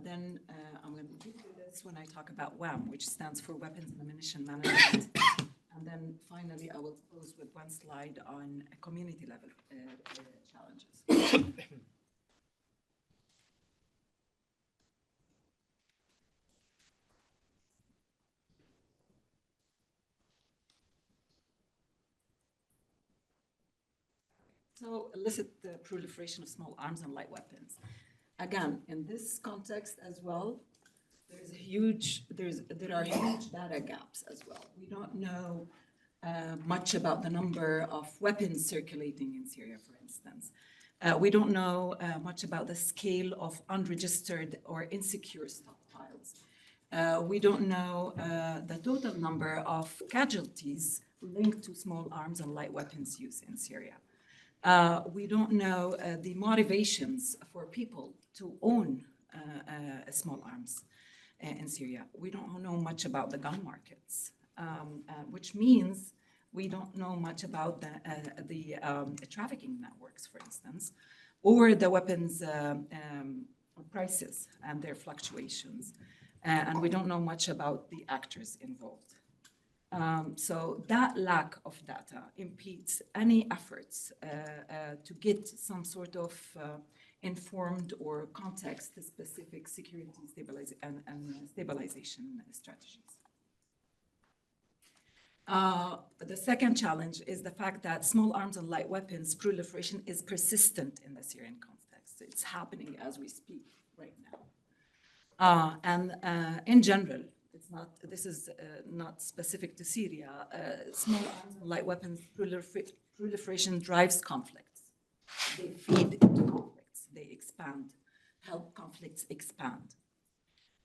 Then I'm going to do this when I talk about WAM, which stands for Weapons and Ammunition Management. And then finally, I will close with one slide on community level challenges. So illicit proliferation of small arms and light weapons. Again, in this context as well, there are huge data gaps as well. We don't know much about the number of weapons circulating in Syria, for instance. We don't know much about the scale of unregistered or insecure stockpiles. We don't know the total number of casualties linked to small arms and light weapons use in Syria. We don't know the motivations for people to own small arms in Syria. We don't know much about the gun markets, which means we don't know much about the trafficking networks, for instance, or the weapons prices and their fluctuations. And we don't know much about the actors involved. So that lack of data impedes any efforts to get some sort of informed or context-specific security and stabilization strategies. The second challenge is the fact that small arms and light weapons proliferation is persistent in the Syrian context. It's happening as we speak right now. And in general, this is not specific to Syria. Small arms and light weapons proliferation drives conflicts. They feed into conflicts. They expand, help conflicts expand.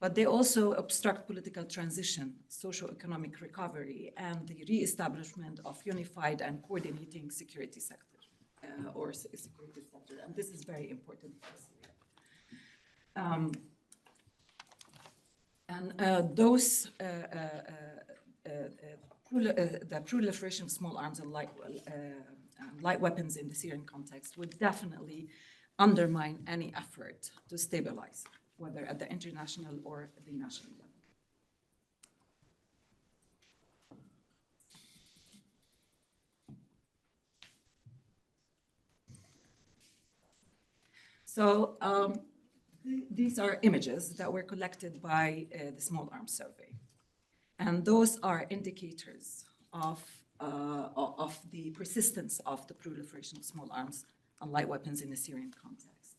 But they also obstruct political transition, socio-economic recovery, and the re-establishment of unified and coordinating security sector, security sector. And this is very important for Syria. The proliferation of small arms and light weapons in the Syrian context would definitely undermine any effort to stabilize, whether at the international or the national level. So these are images that were collected by the Small Arms Survey. And those are indicators of the persistence of the proliferation of small arms and light weapons in the Syrian context.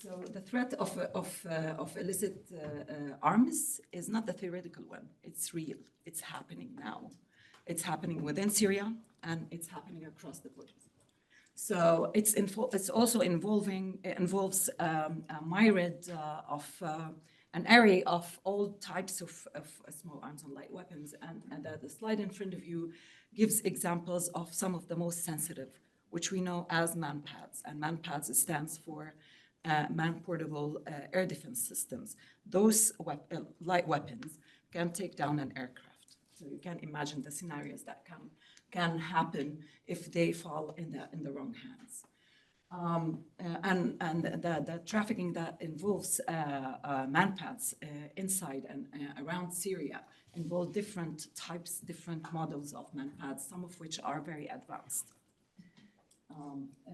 So the threat of illicit arms is not the theoretical one. It's real. It's happening now. It's happening within Syria, and it's happening across the borders. So it's also involves a myriad of an array of all types of small arms and light weapons. And the slide in front of you gives examples of some of the most sensitive, which we know as MANPADS. And MANPADS stands for Man-Portable Air Defense Systems. Those light weapons can take down an aircraft. So you can imagine the scenarios that can happen if they fall in the wrong hands. And the trafficking that involves MANPADS inside and around Syria involve different types, different models of MANPADS, some of which are very advanced.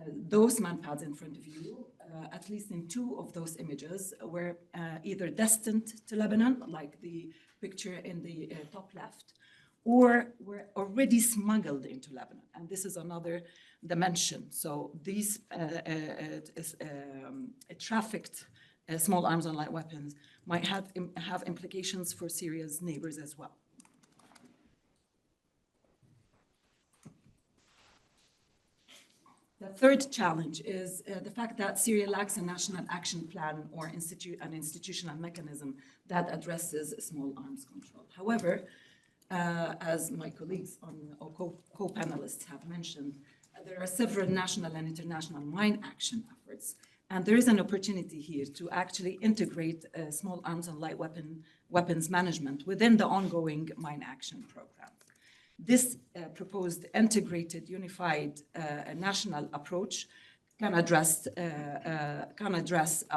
Those MANPADS in front of you, at least in two of those images, were either destined to Lebanon, like the picture in the top left, or were already smuggled into Lebanon. And this is another dimension. So these trafficked small arms and light weapons might have implications for Syria's neighbors as well. The third challenge is the fact that Syria lacks a national action plan or an institutional mechanism that addresses small arms control. However, as my colleagues or co-panelists have mentioned, There are several national and international mine action efforts, and there is an opportunity here to actually integrate small arms and light weapons management within the ongoing mine action program. This proposed integrated, unified national approach can address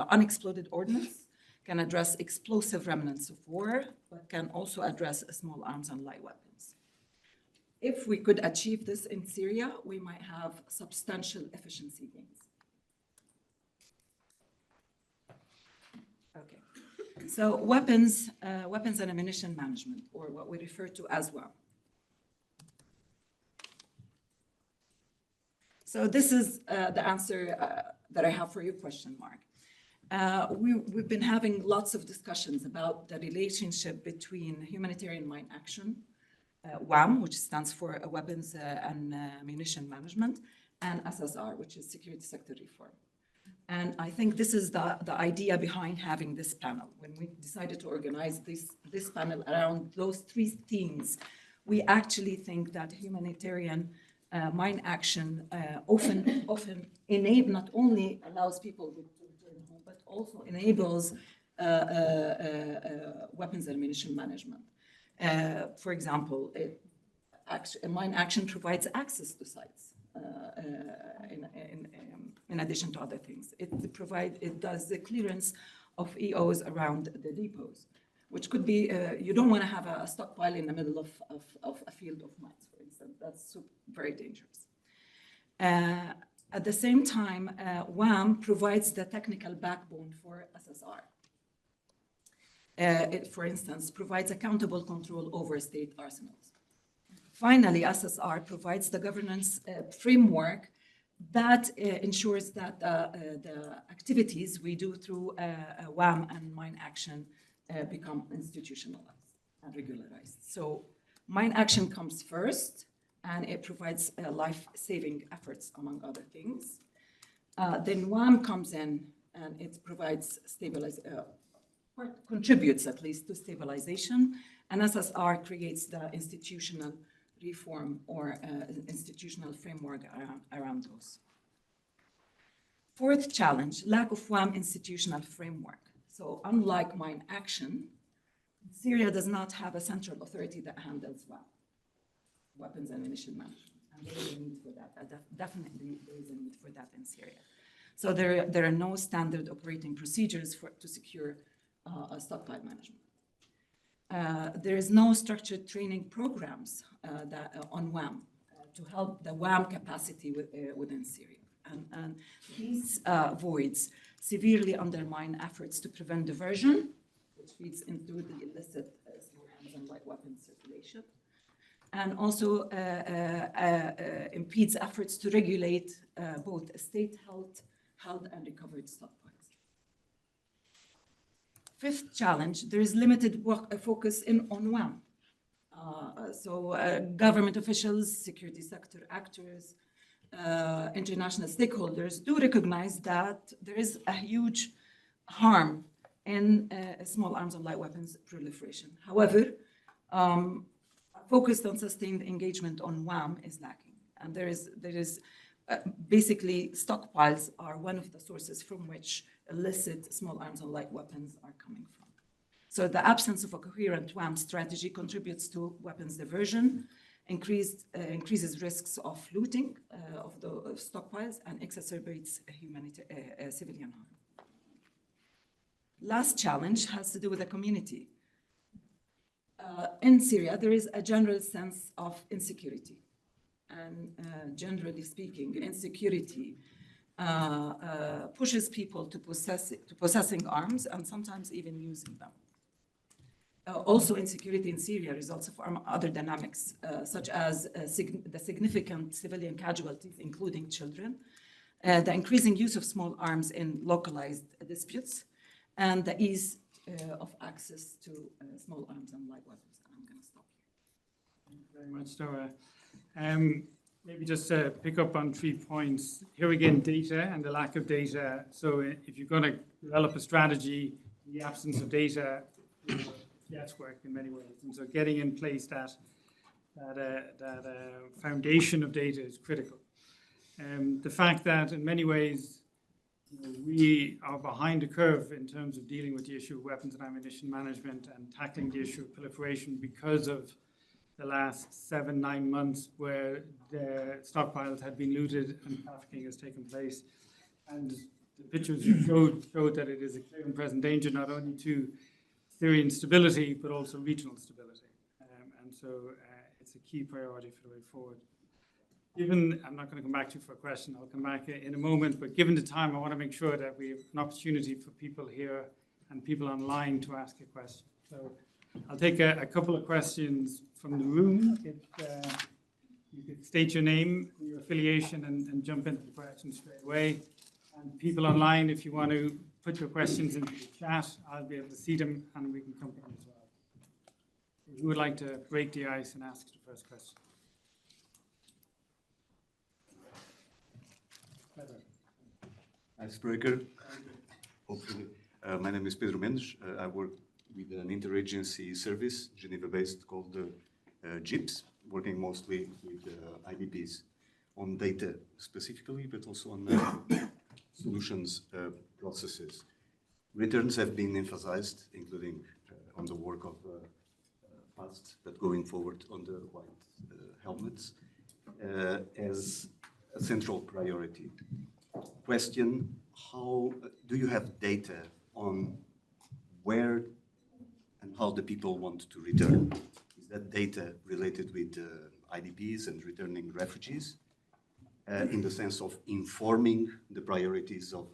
unexploded ordnance, can address explosive remnants of war, but can also address small arms and light weapons. If we could achieve this in Syria, we might have substantial efficiency gains. Okay, so weapons and ammunition management, or what we refer to as WAM. So this is the answer that I have for your question, Mark. We've been having lots of discussions about the relationship between humanitarian mine action, WAM, which stands for Weapons and Ammunition Management, and SSR, which is Security Sector Reform. And I think this is the idea behind having this panel. When we decided to organize this panel around those three themes, we actually think that humanitarian mine action often not only allows people to return home, but also enables weapons and ammunition management. For example, mine action provides access to sites in addition to other things. It does the clearance of EOs around the depots, which could be, you don't want to have a stockpile in the middle of a field of mines, for instance. That's very dangerous. At the same time, WAM provides the technical backbone for SSR. It, for instance, provides accountable control over state arsenals. Finally, SSR provides the governance framework that ensures that the activities we do through WAM and mine action become institutionalized and regularized. So mine action comes first, and it provides life-saving efforts, among other things. Then WAM comes in, and it provides contributes at least to stabilization, and SSR creates the institutional reform or institutional framework around those. Fourth challenge, lack of WAM institutional framework. So unlike mine action, Syria does not have a central authority that handles WAM, weapons and ammunition management. And there is a need for that. Definitely there is a need for that in Syria. So there are no standard operating procedures to secure stockpile management. There is no structured training programs on WAM to help the WAM capacity within Syria. And these voids severely undermine efforts to prevent diversion, which feeds into the illicit small arms and light weapons circulation, and also impedes efforts to regulate both state-held and recovered stockpiles. Fifth challenge, there is limited focus on WAM. So government officials, security sector actors, international stakeholders do recognize that there is a huge harm in small arms and light weapons proliferation. However, focused on sustained engagement on WAM is lacking. And there is basically stockpiles are one of the sources from which illicit small arms and light weapons are coming from. So the absence of a coherent WAM strategy contributes to weapons diversion, increases risks of looting of the stockpiles, and exacerbates civilian harm. Last challenge has to do with the community. In Syria, there is a general sense of insecurity. And generally speaking, insecurity pushes people to possessing arms and sometimes even using them. Also, insecurity in Syria results from other dynamics, such as the significant civilian casualties, including children, the increasing use of small arms in localized disputes, and the ease of access to small arms and light weapons. And I'm going to stop here. Thank you very much, Dora. Maybe just to pick up on 3 points. Here again, data and the lack of data. So if you're going to develop a strategy in the absence of data, guesswork in many ways. And so getting in place that foundation of data is critical. The fact that in many ways we are behind the curve in terms of dealing with the issue of weapons and ammunition management and tackling the issue of proliferation because of the last 7-9 months where the stockpiles had been looted and trafficking has taken place. And the pictures you showed that it is a clear and present danger not only to Syrian stability, but also regional stability. And so it's a key priority for the way forward. Given, I'm not going to come back to you for a question, I'll come back in a moment, but given the time, I want to make sure that we have an opportunity for people here and people online to ask a question. So I'll take a couple of questions from the room. If you could state your name, your affiliation, and jump into the questions straight away. And people online, if you want to put your questions into the chat, I'll be able to see them and we can come to them as well. Who would like to break the ice and ask the first question? Icebreaker. Hopefully. My name is Pedro Mendes. I work with an interagency service, Geneva-based, called GIPS, working mostly with IDPs on data specifically, but also on solutions processes. Returns have been emphasized, including on the work of past, but going forward on the White Helmets, as a central priority. Question, how do you have data on where and how the people want to return? Is that data related with IDPs and returning refugees in the sense of informing the priorities of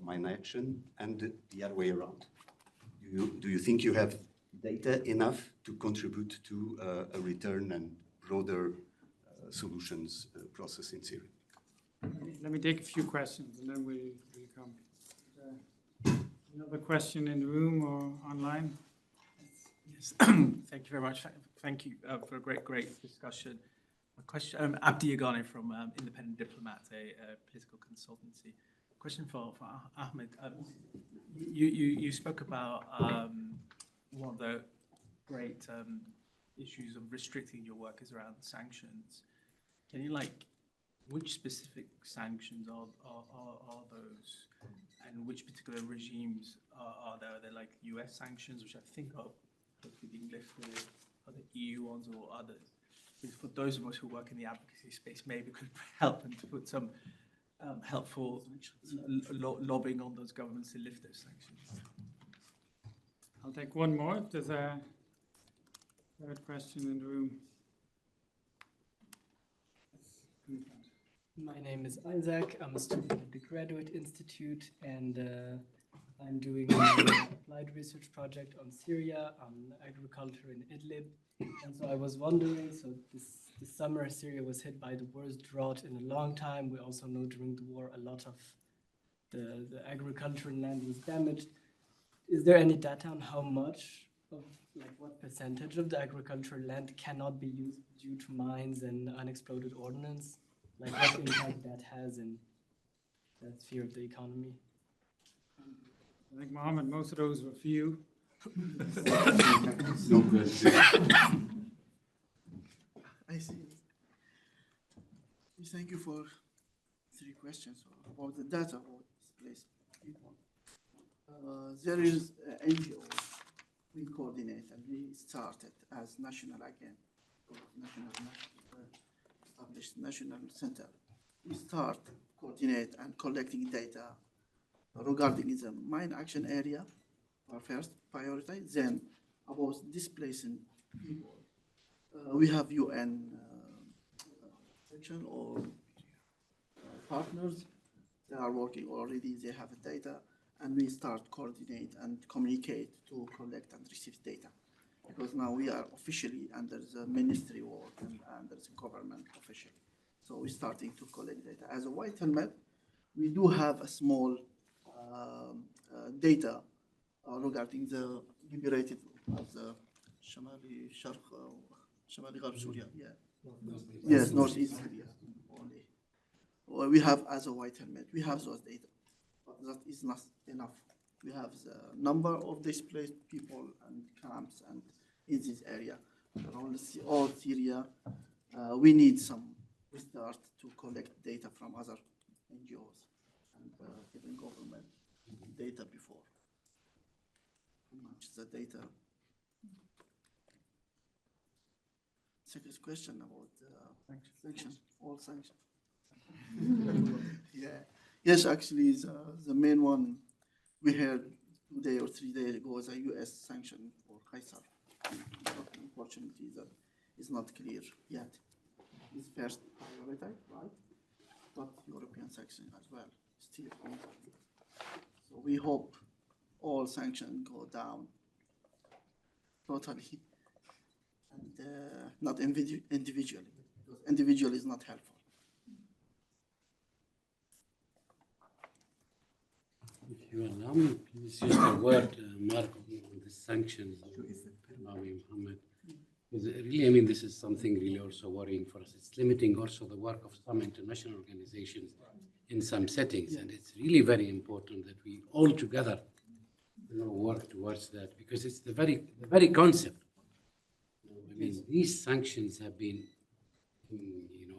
mine action and the other way around? Do you think you have data enough to contribute to a return and broader solutions process in Syria? Let me take a few questions and then we'll come. Another question in the room or online? Yes, thank you very much. Thank you for a great discussion. My question, Abdi Yagani from Independent Diplomat, a political consultancy. Question for Ahmed. You spoke about one of the great issues of restricting your work is around sanctions. Can you which specific sanctions are those, and which particular regimes are there? Are they like US sanctions, which I think are hopefully being lifted, are the EU ones or others? Because for those of us who work in the advocacy space, maybe could help them to put some helpful lobbying on those governments to lift those sanctions. I'll take one more if there's a third question in the room. My name is Isaac. I'm a student at the Graduate Institute, and I'm doing an applied research project on Syria, on agriculture in Idlib. And so I was wondering, so this summer Syria was hit by the worst drought in a long time. We also know during the war a lot of the agricultural land was damaged. Is there any data on how much of, what percentage of the agricultural land cannot be used due to mines and unexploded ordnance? What impact that has in that sphere of the economy? I think, Mohammed, most of those were for you. No question. I see. Thank you for 3 questions about the data about displaced people. There is an NGO we coordinate, and we started as national again, established national center. We start coordinate and collecting data regarding the mine action area, our first priority, then about displacing people. We have UN section or partners. They are working already, they have data, and we start coordinate and communicate to collect and receive data. Because now we are officially under the ministry work and under the government officially. So we're starting to collect data. As a White Helmet, we do have a small data regarding the liberated of the Shamali Gharb Syria. Yes, Northeast Syria only. Well, we have as a White Helmet, we have those data, but that is not enough. We have the number of displaced people and camps and in this area around all Syria. We need some. We start to to collect data from other NGOs and even government data before. How much is the data? Second question about sanctions, all sanctions. Yeah. Yes, actually, the main one we heard 2 days or 3 days ago was a U.S. sanction for Kaiser. Unfortunately, that is not clear yet. It's first priority, right? But European sanction as well, still ongoing. So we hope all sanctions go down totally and not individually, because individual is not helpful. If you allow me, please use the word, Mark, on the sanctions. Allow me, Mohammed. Because really, I mean, this is something really also worrying for us. It's limiting also the work of some international organizations in some settings. And it's really very important that we all together work towards that, because it's the very concept. I mean, these sanctions have been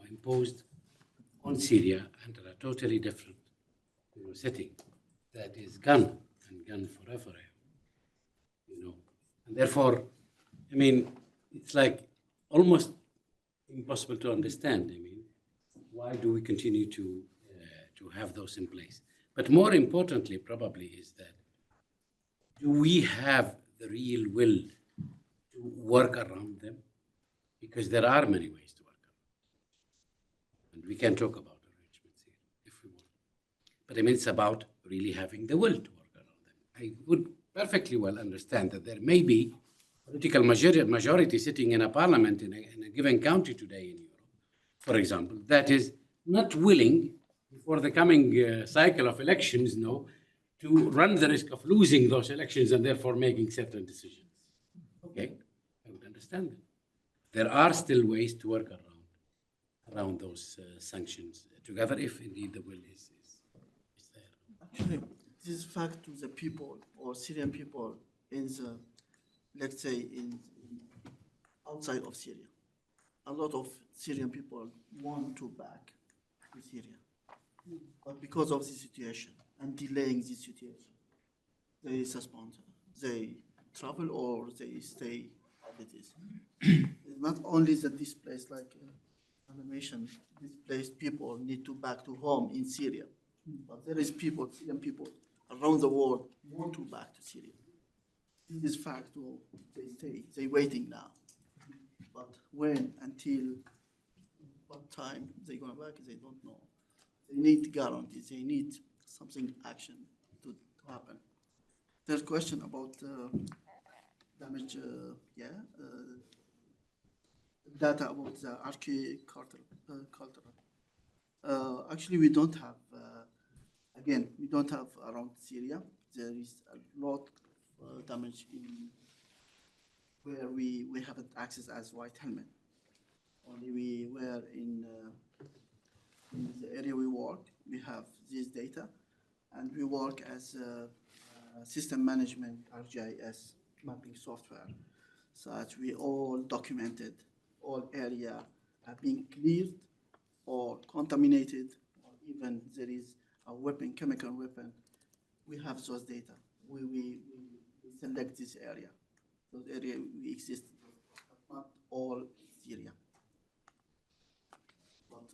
imposed on Syria under a totally different setting. That is gun and gun forever, and therefore, I mean, it's like almost impossible to understand. I mean, why do we continue to have those in place? But more importantly, probably, is that do we have the real will to work around them? Because there are many ways to work around them. And we can talk about arrangements here if we want. But I mean, it's about really having the will to work around them. I would perfectly well understand that there may be political majority sitting in a parliament in a given county today in Europe, for example, that is not willing, before the coming cycle of elections, to run the risk of losing those elections and therefore making certain decisions. Okay, I would understand that. There are still ways to work around those sanctions together, if indeed the will is there. Actually, this is fact to the people or Syrian people in the, let's say, in outside of Syria. A lot of Syrian people want to back to Syria, but because of the situation and delaying the situation, they suspend, they travel or they stay as it is. It's not only the displaced, like animation, displaced people need to back to home in Syria, but there is people, Syrian people around the world want to back to Syria. This fact, they waiting now. But when, until what time they're gonna back, they don't know. They need guarantees, they need something action to happen. There's question about damage, data about the archaic cultural. Actually, we don't have, again, we don't have around Syria. There is a lot of damage in where we haven't access as White Helmet. Only we were in the area we work, we have this data, and we work as system management RGIS mapping software, so that we all documented, all area have been cleared or contaminated, or even there is a weapon, chemical weapon. We have those data. We select this area. Those areas we exist, but not all Syria. But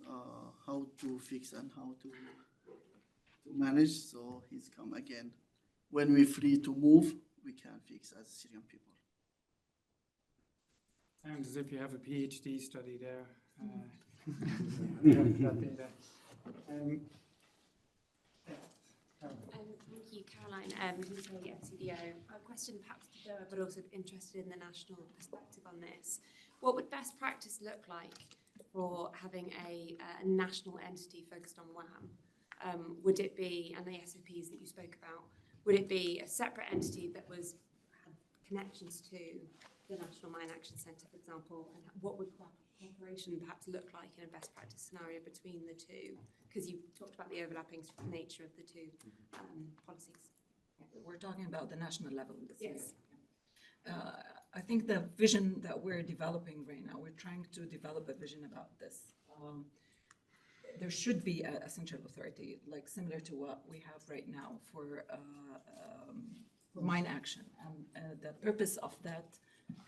how to fix and how to manage, so he's come again. When we're free to move, we can fix as Syrian people. Sounds as if you have a PhD study there. Thank you, Caroline. CDO. A question perhaps to Doa, but also interested in the national perspective on this. What would best practice look like for having a national entity focused on WAM? Would it be, and the SOPs that you spoke about, would it be a separate entity that had connections to the National Mine Action Centre, for example, and what would cooperation perhaps look like in a best practice scenario between the two? Because you talked about the overlapping nature of the two policies. We're talking about the national level. Yes. I think the vision that we're developing right now, we're trying to develop a vision about this. there should be a central authority, like similar to what we have right now for mine action. And the purpose of that,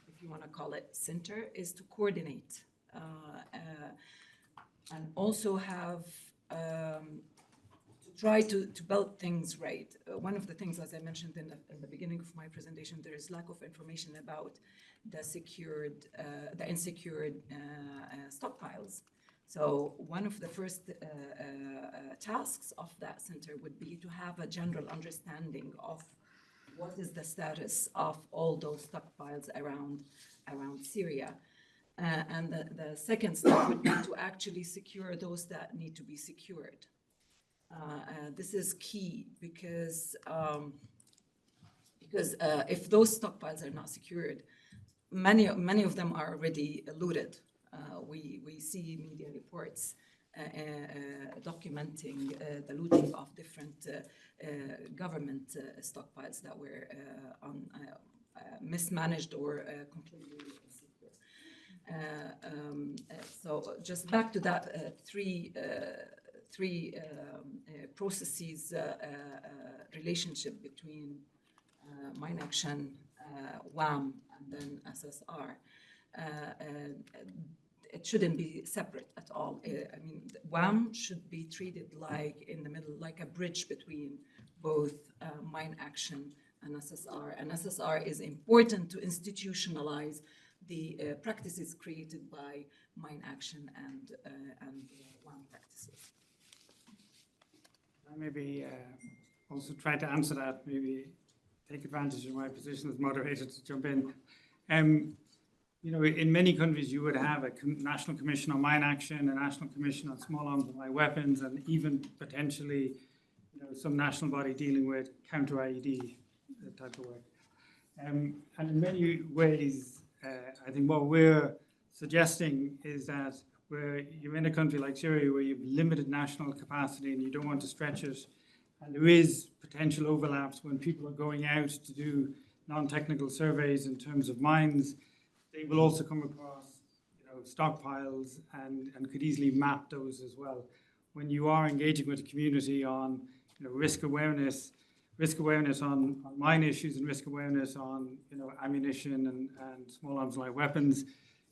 if you want to call it center, is to coordinate and also have to try to build things right. One of the things, as I mentioned in the beginning of my presentation, there is lack of information about the unsecured stockpiles. So one of the first tasks of that center would be to have a general understanding of what is the status of all those stockpiles around Syria. And the second step would be to actually secure those that need to be secured. This is key because if those stockpiles are not secured, many of them are already looted. We see media reports documenting the looting of different government stockpiles that were mismanaged or completely insecure. So just back to that three processes relationship between mine action, WAM, and then SSR. It shouldn't be separate at all. I mean, WAM should be treated like in the middle, like a bridge between both mine action and SSR. And SSR is important to institutionalize the practices created by mine action and WAM practices. I maybe also try to answer that, maybe take advantage of my position as moderator to jump in. You know, in many countries, you would have a national commission on mine action, a national commission on small arms and light weapons, and even potentially, you know, some national body dealing with counter IED type of work. And in many ways, I think what we're suggesting is that where you're in a country like Syria where you've limited national capacity and you don't want to stretch it, and there is potential overlaps when people are going out to do non-technical surveys in terms of mines, they will also come across, you know, stockpiles and could easily map those as well. When you are engaging with the community on, you know, risk awareness on mine issues and risk awareness on, you know, ammunition and small arms light weapons,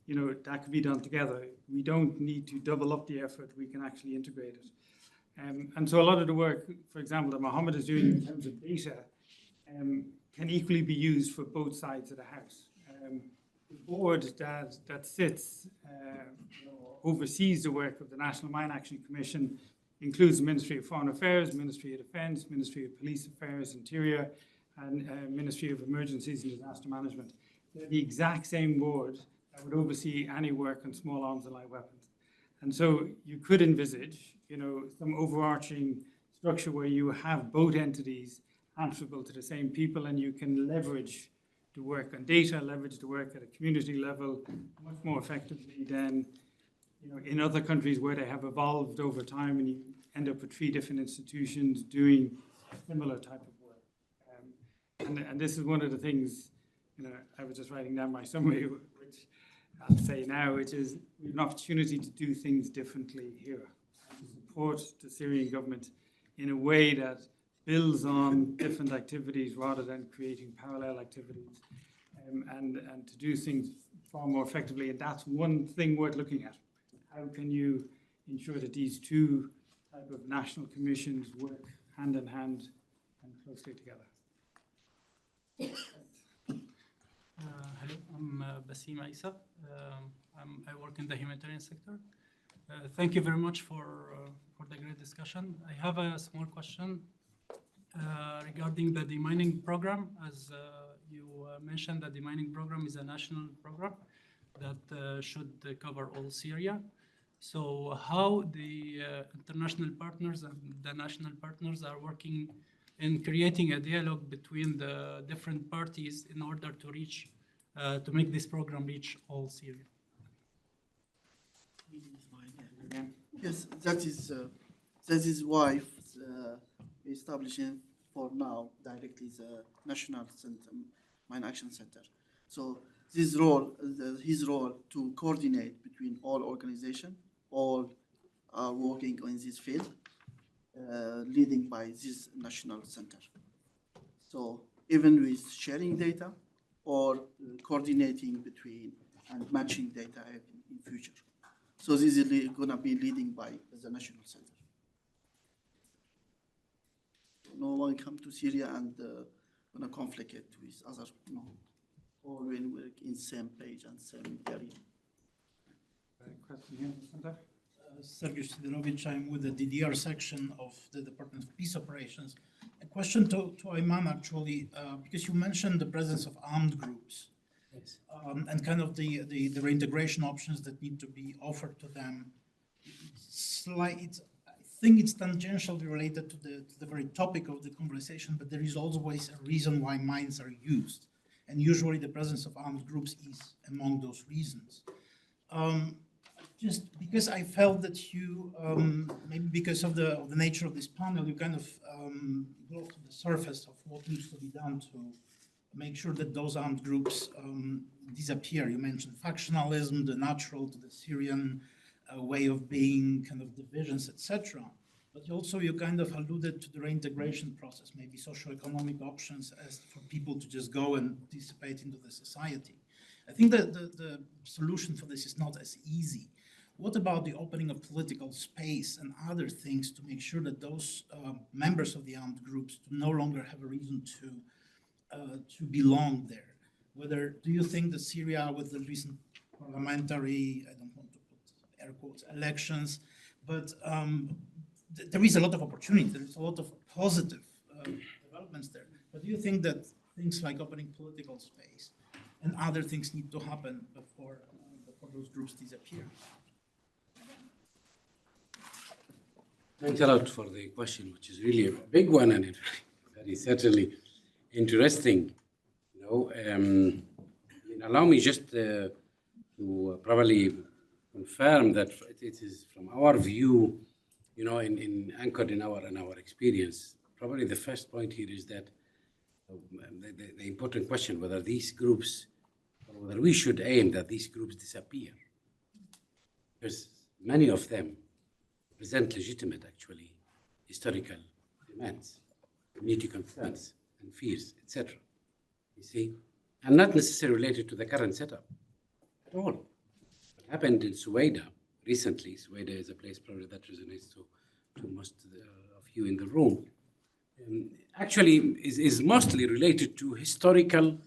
you know, that could be done together. We don't need to double up the effort. We can actually integrate it. And so a lot of the work, for example, that Mohammed is doing in terms of data can equally be used for both sides of the house. The board that sits, you know, oversees the work of the National Mine Action Commission includes the Ministry of Foreign Affairs, Ministry of Defence, Ministry of Police Affairs, Interior, and Ministry of Emergencies and Disaster Management. They're the exact same board that would oversee any work on small arms and light weapons. And so you could envisage, you know, some overarching structure where you have both entities answerable to the same people, and you can leverage the work on data, leverage the work at a community level much more effectively than, you know, in other countries where they have evolved over time and you end up with 3 different institutions doing a similar type of work. And this is one of the things, you know, I was just writing down my summary, which I'll say now, which is we have an opportunity to do things differently here, to support the Syrian government in a way that builds on different activities rather than creating parallel activities, and to do things far more effectively. And that's one thing worth looking at. How can you ensure that these 2 type of national commissions work hand in hand and closely together? Hello, I'm Basim Isa. I work in the humanitarian sector. Thank you very much for the great discussion. I have a small question regarding the demining program. As you mentioned, that the demining program is a national program that should cover all Syria. So how the international partners and the national partners are working in creating a dialogue between the different parties in order to reach, to make this program reach all Syria? Yes, that is why establishing for now directly the National Center, Mine Action Center. So his role to coordinate between all organizations, all are working in this field, leading by this national center. So even with sharing data or coordinating between and matching data in future. So this is going to be leading by the national center. No one come to Syria and going to conflict it with other, all will work in same page and same area. Question here in the center. Sergey Sidorovic, I'm with the DDR section of the Department of Peace Operations. A question to Ayman, actually, because you mentioned the presence of armed groups. Yes. And kind of the reintegration options that need to be offered to them. I think it's tangentially related to the very topic of the conversation, but there is always a reason why mines are used. And usually the presence of armed groups is among those reasons. Just because I felt that you, maybe because of the nature of this panel, you kind of go to the surface of what needs to be done to make sure that those armed groups disappear. You mentioned factionalism, the natural to the Syrian way of being, kind of divisions, etc. But also you kind of alluded to the reintegration process, maybe socioeconomic options as for people to just go and participate into the society. I think that the solution for this is not as easy. What about the opening of political space and other things to make sure that those members of the armed groups do no longer have a reason to belong there? Do you think that Syria, with the recent parliamentary, I don't want to put air quotes, elections, but there is a lot of opportunity, there is a lot of positive developments there. But do you think that things like opening political space and other things need to happen before those groups disappear? Thanks a lot for the question, which is really a big one and very certainly interesting. Allow me just to probably confirm that it is from our view, anchored in our experience. Probably the first point here is that the important question whether these groups, or whether we should aim that these groups disappear, because many of them present legitimate, actually, historical demands, community concerns and fears, etc. You see, and not necessarily related to the current setup at all. What happened in Suwaida recently, Suwaida is a place probably that resonates to most of you in the room, actually is mostly related to historical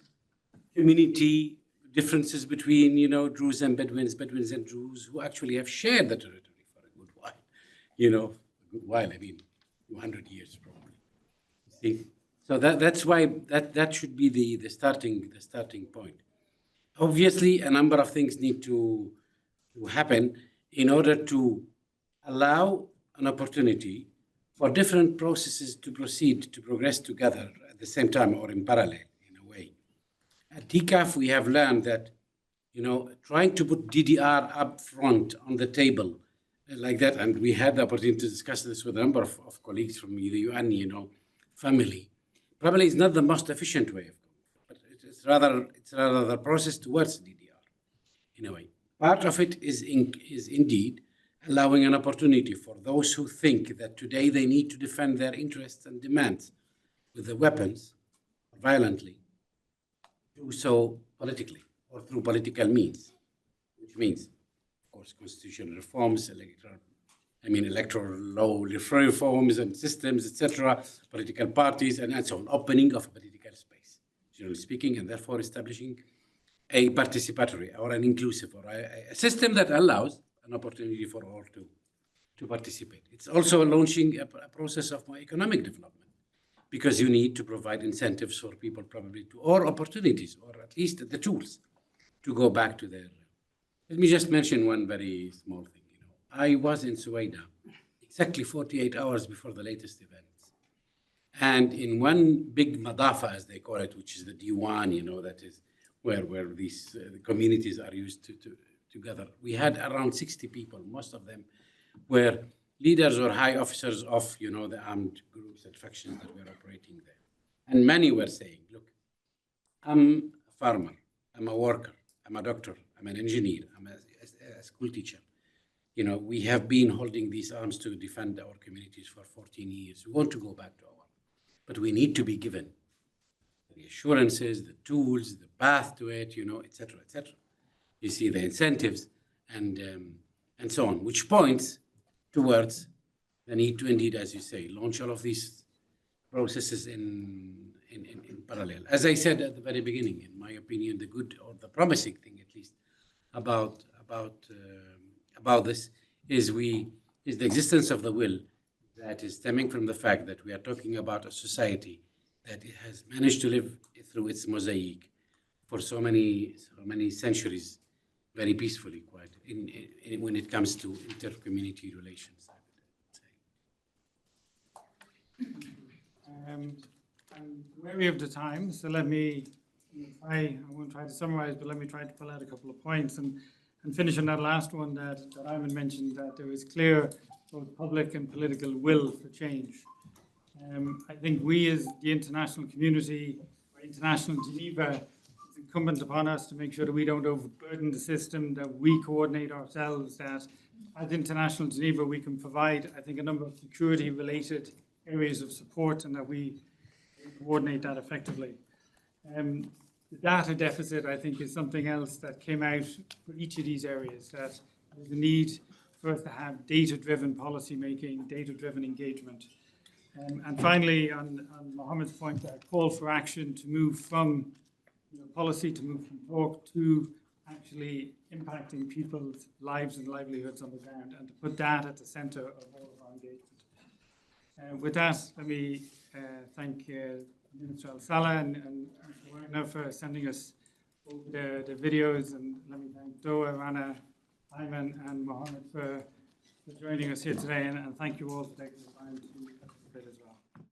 community differences between, Druze and Bedouins and Druze who actually have shared the territory for a good while. A good while, I mean, 200 years probably. See? So that's why that should be the starting point. Obviously, a number of things need to happen in order to allow an opportunity for different processes to proceed, to progress together at the same time or in parallel, in a way. At DCAF, we have learned that, trying to put DDR up front on the table like that, and we had the opportunity to discuss this with a number of colleagues from the UN, family, probably is not the most efficient way of going, but it's rather the process towards DDR, in a way. Part of it is indeed allowing an opportunity for those who think that today they need to defend their interests and demands with the weapons, violently, do so politically or through political means, which means, of course, constitutional reforms, electoral law reforms and systems, etc., political parties, and so on, opening of a political space, generally speaking, and therefore establishing a participatory or an inclusive or a system that allows an opportunity for all to participate. It's also launching a process of more economic development, because you need to provide incentives for people probably or opportunities, or at least the tools to go back to their. Let me just mention one very small thing. I was in Suwaida exactly 48 hours before the latest events. And in one big madafa, as they call it, which is the Diwan, that is where these communities are used to gather. We had around 60 people. Most of them were leaders or high officers of, the armed groups and factions that were operating there. And many were saying, look, I'm a farmer, I'm a worker, I'm a doctor, I'm an engineer, I'm a school teacher. you know, we have been holding these arms to defend our communities for 14 years. We want to go back to our, but we need to be given the assurances, the tools, the path to it, you know, et cetera, et cetera. You see the incentives and so on, which points towards the need to indeed, as you say, launch all of these processes in parallel. As I said at the very beginning, in my opinion, the good or the promising thing, at least, about this is the existence of the will that is stemming from the fact that we are talking about a society that has managed to live through its mosaic for so many centuries very peacefully, quite, when it comes to inter-community relations. I'm wary of the time, so let me I won't try to summarize, but let me try to pull out a couple of points and finish on that last one that Ayman mentioned, that there is clear both public and political will for change. I think we as the international community, or international Geneva, it's incumbent upon us to make sure that we don't overburden the system, that we coordinate ourselves, that as international Geneva we can provide, I think, a number of security-related areas of support and that we coordinate that effectively. The data deficit, I think, is something else that came out for each of these areas, that there's a need for us to have data-driven policy making, data-driven engagement. And finally, on Mohammed's point, a call for action to move from policy, to move from talk to actually impacting people's lives and livelihoods on the ground, and to put that at the center of all of our engagement. With that, let me thank Minister Al-Salah and Mr. Werner for sending us the videos, and let me thank Doa, Rana, Ayman, and Mohammed for joining us here today, and thank you all for taking the time to participate as well.